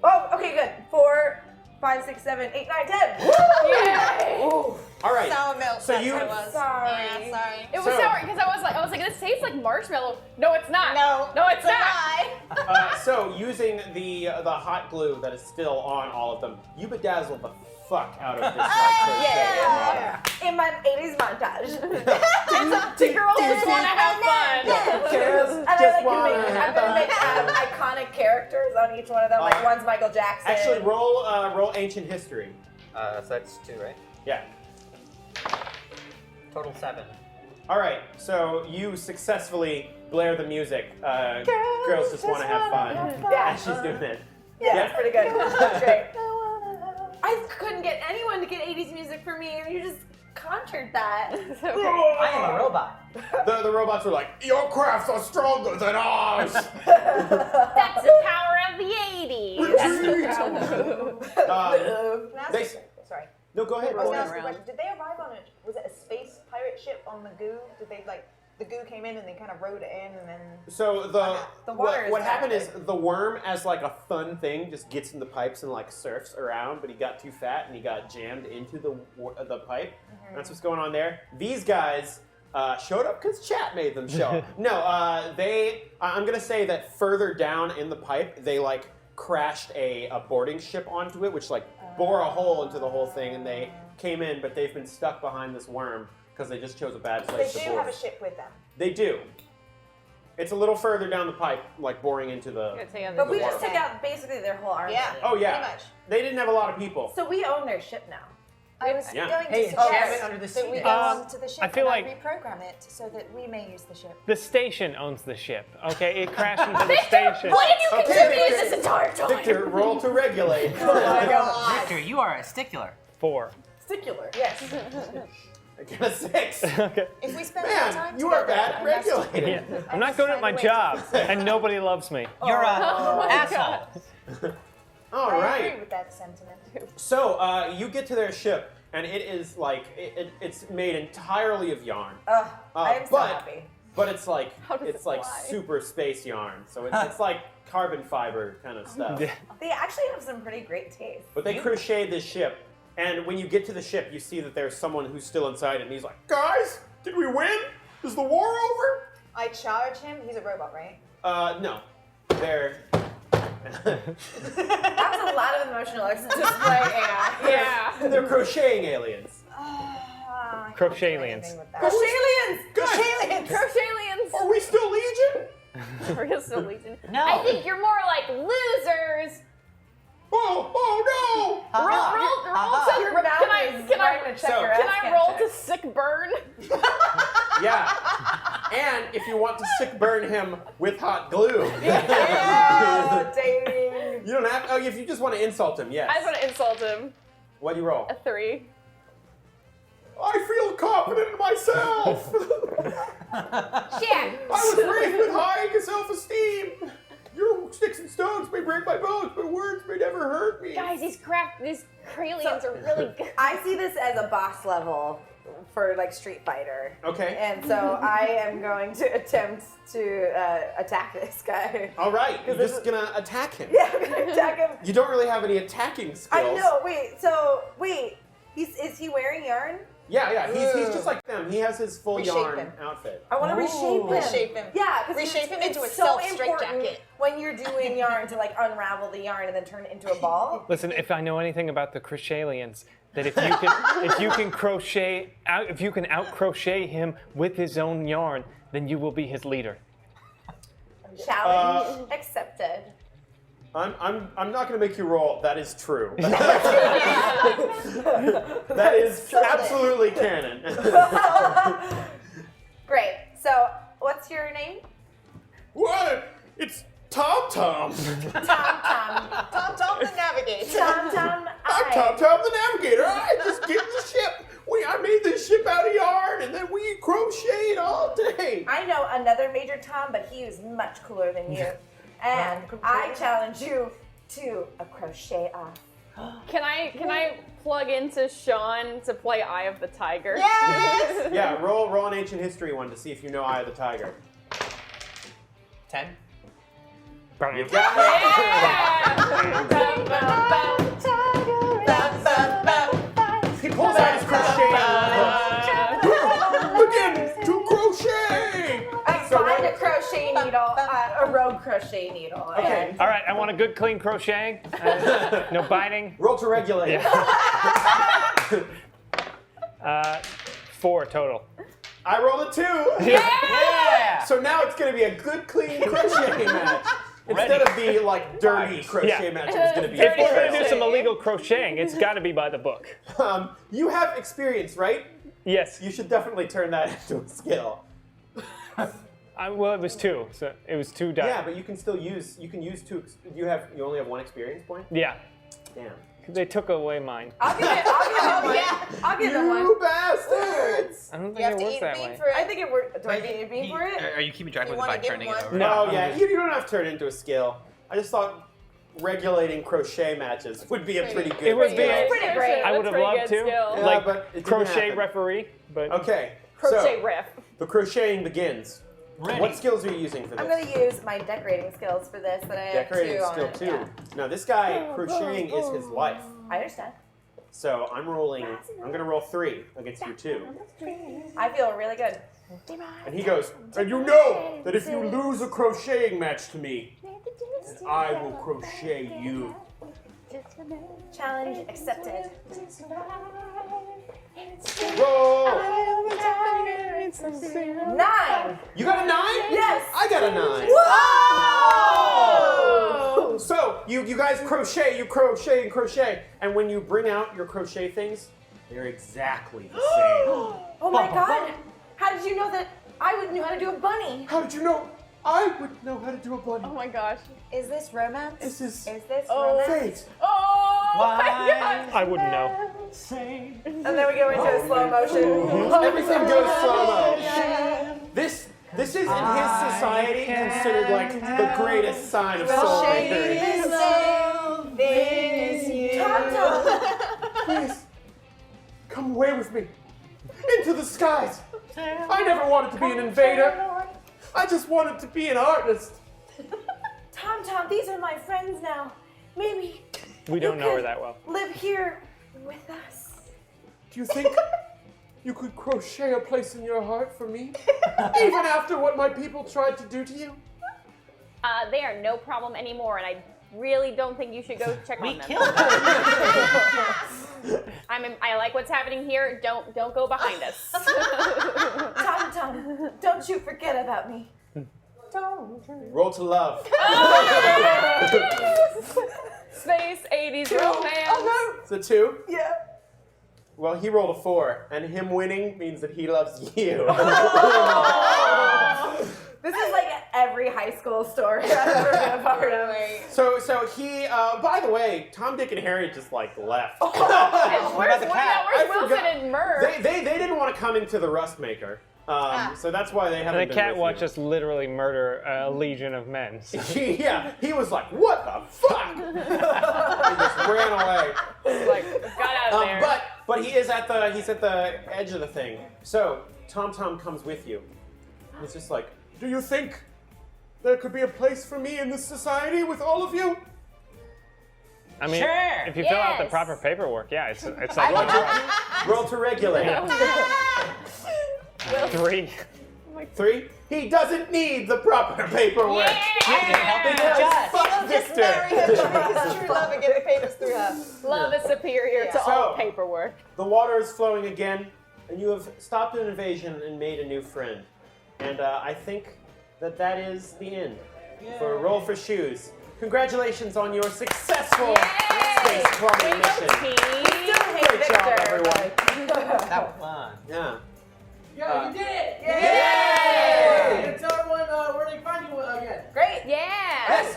Oh, okay, good. 4, 5, 6, 7, 8, 9, 10. Yay! Ooh. All right. Sour milk. So that's you- what it was. Sorry. Yeah, sorry. It was So- sour because I was like, this tastes like marshmallow. No, it's not. No, it's a not. lie. So using the hot glue that is still on all of them, you bedazzle the fuck out of this crochet. Yeah. In my 80s montage. Two girls just want to have fun. And I'm gonna make iconic characters on each one of them. Like one's Michael Jackson. Actually, roll ancient history. So that's 2, right? Yeah. Total 7. All right. So you successfully blare the music. Girls just want to have fun. Yeah. As she's doing it. Yeah, that's pretty good. That's great. I couldn't get anyone to get 80s music for me, and you just conjured that. I am a robot. The robots were like, your crafts are stronger than ours. That's the power of the 80s. They, Sorry. no, go ahead. I was Go gonna ahead. ask the question, did they arrive on was it a space pirate ship on the goo? Did they the goo came in and they kind of rode it in and then... So The water is what happened is active. the worm, as like a fun thing, just gets in the pipes and like surfs around, but he got too fat and he got jammed into the pipe. That's what's going on there. These guys showed up because chat made them show up. No, I'm gonna say that further down in the pipe, they like crashed a boarding ship onto it, which like bore a hole into the whole thing, and they came in, but they've been stuck behind this worm because they just chose a bad They place do to board. have a ship with them. They do. It's a little further down the pipe, like boring into the. But we just took out basically their whole army. Yeah. Oh yeah. Pretty much. They didn't have a lot of people. So we own their ship now. I was Yeah. going Hey, to enchantment suggest under the that we sea. go on to the ship I feel and like- reprogram it so that we may use the ship. The station owns the ship. Okay, it crashed into the station. What have you Okay, contributed Victor. this entire time? Victor, roll to regulate. Victor, you are a stickler. 4. Particular. Yes. I get a 6. Okay. If we spend more time Man, you are together, bad at I must- regulating. Yeah. I'm not good at my job, and nobody loves me. You're a asshole. All I right. agree with that sentiment. So you get to their ship, and it is like it's made entirely of yarn. I am so but happy. but it's like How does it's it like fly? super space yarn. So it's like carbon fiber kind of stuff. Yeah. They actually have some pretty great taste. But they crocheted this ship, and when you get to the ship, you see that there's someone who's still inside it, and he's like, Guys, did we win? Is the war over? I charge him. He's a robot, right? no, they're. That was a lot of emotional display AI. Yeah. They're crocheting aliens. I can't Crochet do aliens. anything with that. Crochet Guys, Crochet Are we still Legion? Are you still Legion? No. I think you're more like losers. Oh no! Roll to Your can mouth I is can right I to check So- your can ass I can't roll check. to sick burn? Yeah. And if you want to sick burn him with hot glue, Oh, dating. you don't have. Oh, if you just want to insult him, yes. I just want to insult him. What do you roll? A 3. I feel confident in myself. Yeah. I was raised with high self-esteem. Your sticks and stones may break my bones, but words may never hurt me. Guys, these Kralians are really good. I see this as a boss level for like Street Fighter. Okay. And so I am going to attempt to attack this guy. All right. You're this just gonna attack him. Yeah, I'm gonna attack him. You don't really have any attacking skills. I know. Wait. Is he wearing yarn? Yeah. He's just like them. He has his full Reshape yarn him. outfit. I want to reshape him. Reshape him. Yeah, because Reshape him into a so self-straight important jacket. when you're doing yarn to like unravel the yarn and then turn it into a ball. Listen, if I know anything about the crochet-aliens, that if you can crochet out, if you can out crochet him with his own yarn, then you will be his leader. Challenge accepted. I'm not gonna make you roll. That is true. That is absolutely canon. Great. So, what's your name? What? It's Tom Tom. Tom. Tom the Navigator. Tom. I'm Tom Tom the Navigator. I just get the ship. I made this ship out of yarn, and then we crocheted all day. I know another Major Tom, but he is much cooler than you. And I challenge you to a crochet off. Can I plug into Sean to play Eye of the Tiger? Yes! Yeah, roll an ancient history one to see if you know Eye of the Tiger. 10. You got it. He pulls out his crochet hook. Again, to crochet. I find a crochet needle, a rogue crochet needle. Okay. All right, I want a good clean crocheting. No biting. Roll to regulate. 4 total. I rolled a 2. Yeah! So now it's going to be a good, clean crocheting match. Instead of the like dirty crochet Yeah. match, it's going to be. If we're gonna do Crochet. some illegal crocheting, it's got to be by the book. You have experience, right? Yes. You should definitely turn that into a skill. Well, it was 2, so it was 2 dice. Yeah, but you can still use. You can use 2. You only have 1 experience point. Yeah. Damn. They took away mine. I'll give it one. You bastards! I don't You think have it to works eat that bean way. for it. I think it worked. Do I need a bean for it? Are you keeping track You of it wanna by give turning it one? over? No, yeah, you don't have to turn it into a skill. I just thought regulating crochet matches would be a pretty good It would be skill. a- Pretty great. I would have loved to. Yeah, Like but it didn't crochet happen. referee, but Okay, Crochet so riff. the crocheting begins. Ready. What skills are you using for this? I'm going to use my decorating skills for this, but I have Decorating 2 on skill it. 2. Yeah. Now this guy, crocheting is his life. I understand. So I'm gonna roll 3 against your 2. I feel really good. And he goes, And you know that if you lose a crocheting match to me, then I will crochet you. Challenge accepted. roll! 9! You got a 9? Yes! I got a 9. Whoa! So you guys crochet, and crochet, and when you bring out your crochet things, They're exactly the same. Oh my god! How did you know that I would know how to do a bunny? How did you know I would know how to do a bunny? Oh my gosh. Is this romance? This is this Oh. romance? fate. Oh my god. I wouldn't know. And then we go into a slow motion. Everything goes slow-mo. This is in his society considered like the greatest sign of soulmating. Please, come away with me. Into the skies. I never wanted to be an invader. I just wanted to be an artist. Tom, these are my friends now. Maybe We don't know her that well. live here with us. Do you think you could crochet a place in your heart for me? Even after what my people tried to do to you? They are no problem anymore, and I really don't think you should go check on them. Killed her. I like what's happening here. Don't go behind us. Tom, don't you forget about me. Roll to love. Space 80s romance. It's a 2? Yeah. Well, he rolled a 4, and him winning means that he loves you. This is like every high school story I've ever been a part of. So he, by the way, Tom, Dick, and Harry just like left. Where's Wilson and Murph? They didn't want to come into the rust maker, so that's why they haven't. And the been cat with watched you. us literally murder a legion of men. So. Yeah, he was like, "What the fuck?" He just ran away. Like, got out of there. But he's at the edge of the thing. So Tom comes with you. He's just like, Do you think there could be a place for me in this society with all of you? I mean, Sure. if you fill out the Yes. proper paperwork, yeah, it's like roll to regulate. 3. 3. He doesn't need the proper paperwork. He'll Fuck just marry her Victor. through his true love and get the papers through her. Love is superior to So- all paperwork. The water is flowing again, and you have stopped an invasion and made a new friend. And I think that is the end for Roll for Shoes. Congratulations on your successful space plumbing mission. Great job, everyone. That was fun. Yeah. Yeah, you did it! Yay! And tell everyone where they find you again. Great. Yeah. Yes,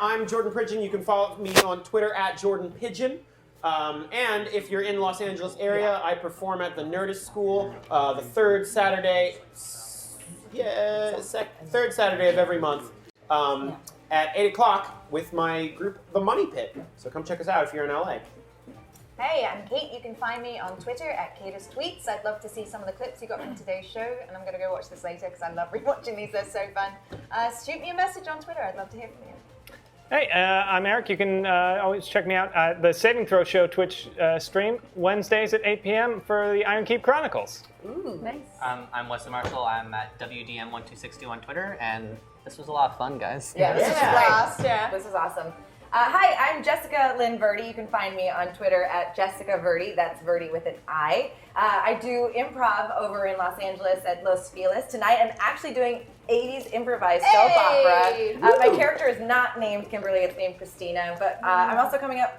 I'm Jordan Pigeon. You can follow me on Twitter at Jordan Pigeon. And if you're in Los Angeles area, I perform at the Nerdist School the third Saturday of every month at 8 o'clock with my group, The Money Pit. So come check us out if you're in LA. Hey, I'm Kate. You can find me on Twitter at Kata's Tweets. I'd love to see some of the clips you got from today's show, and I'm going to go watch this later because I love rewatching these. They're so fun. Shoot me a message on Twitter. I'd love to hear from you. Hey, I'm Eric. You can always check me out at the Saving Throw Show Twitch stream Wednesdays at 8 p.m. for the Iron Keep Chronicles. Ooh, nice. I'm Wesley Marshall. I'm at WDM1262 on Twitter, and this was a lot of fun, guys. Yeah, this is blast. Yeah. This is awesome. Hi, I'm Jessica Lynn Verdi. You can find me on Twitter at Jessica Verdi. That's Verdi with an I. I do improv over in Los Angeles at Los Feliz. Tonight I'm actually doing 80s improvised soap opera. My character is not named Kimberly, it's named Christina. But I'm also coming up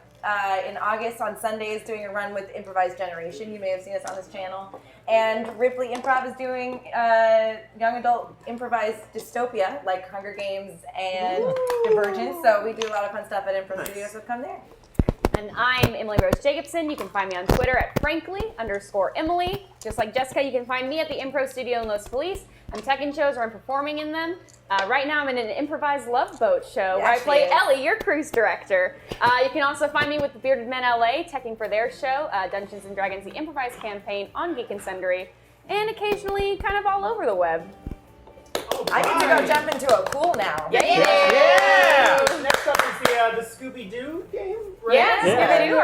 in August on Sundays doing a run with Improvised Generation. You may have seen us on this channel. And Ripley Improv is doing young adult improvised dystopia like Hunger Games and Divergence. So we do a lot of fun stuff at Improv Studios, so come there. And I'm Emily Rose Jacobson. You can find me on Twitter at frankly_Emily. Just like Jessica, you can find me at the Improv Studio in Los Feliz. I'm teching shows or I'm performing in them. Right now I'm in an improvised Love Boat show where I play Ellie, your cruise director. You can also find me with the Bearded Men LA, teching for their show, Dungeons & Dragons, the improvised campaign on Geek and Sundry, and occasionally kind of all over the web. I get to go jump into a pool now. Yeah! Next up is the Scooby-Doo game, right? Yeah, Scooby-Doo.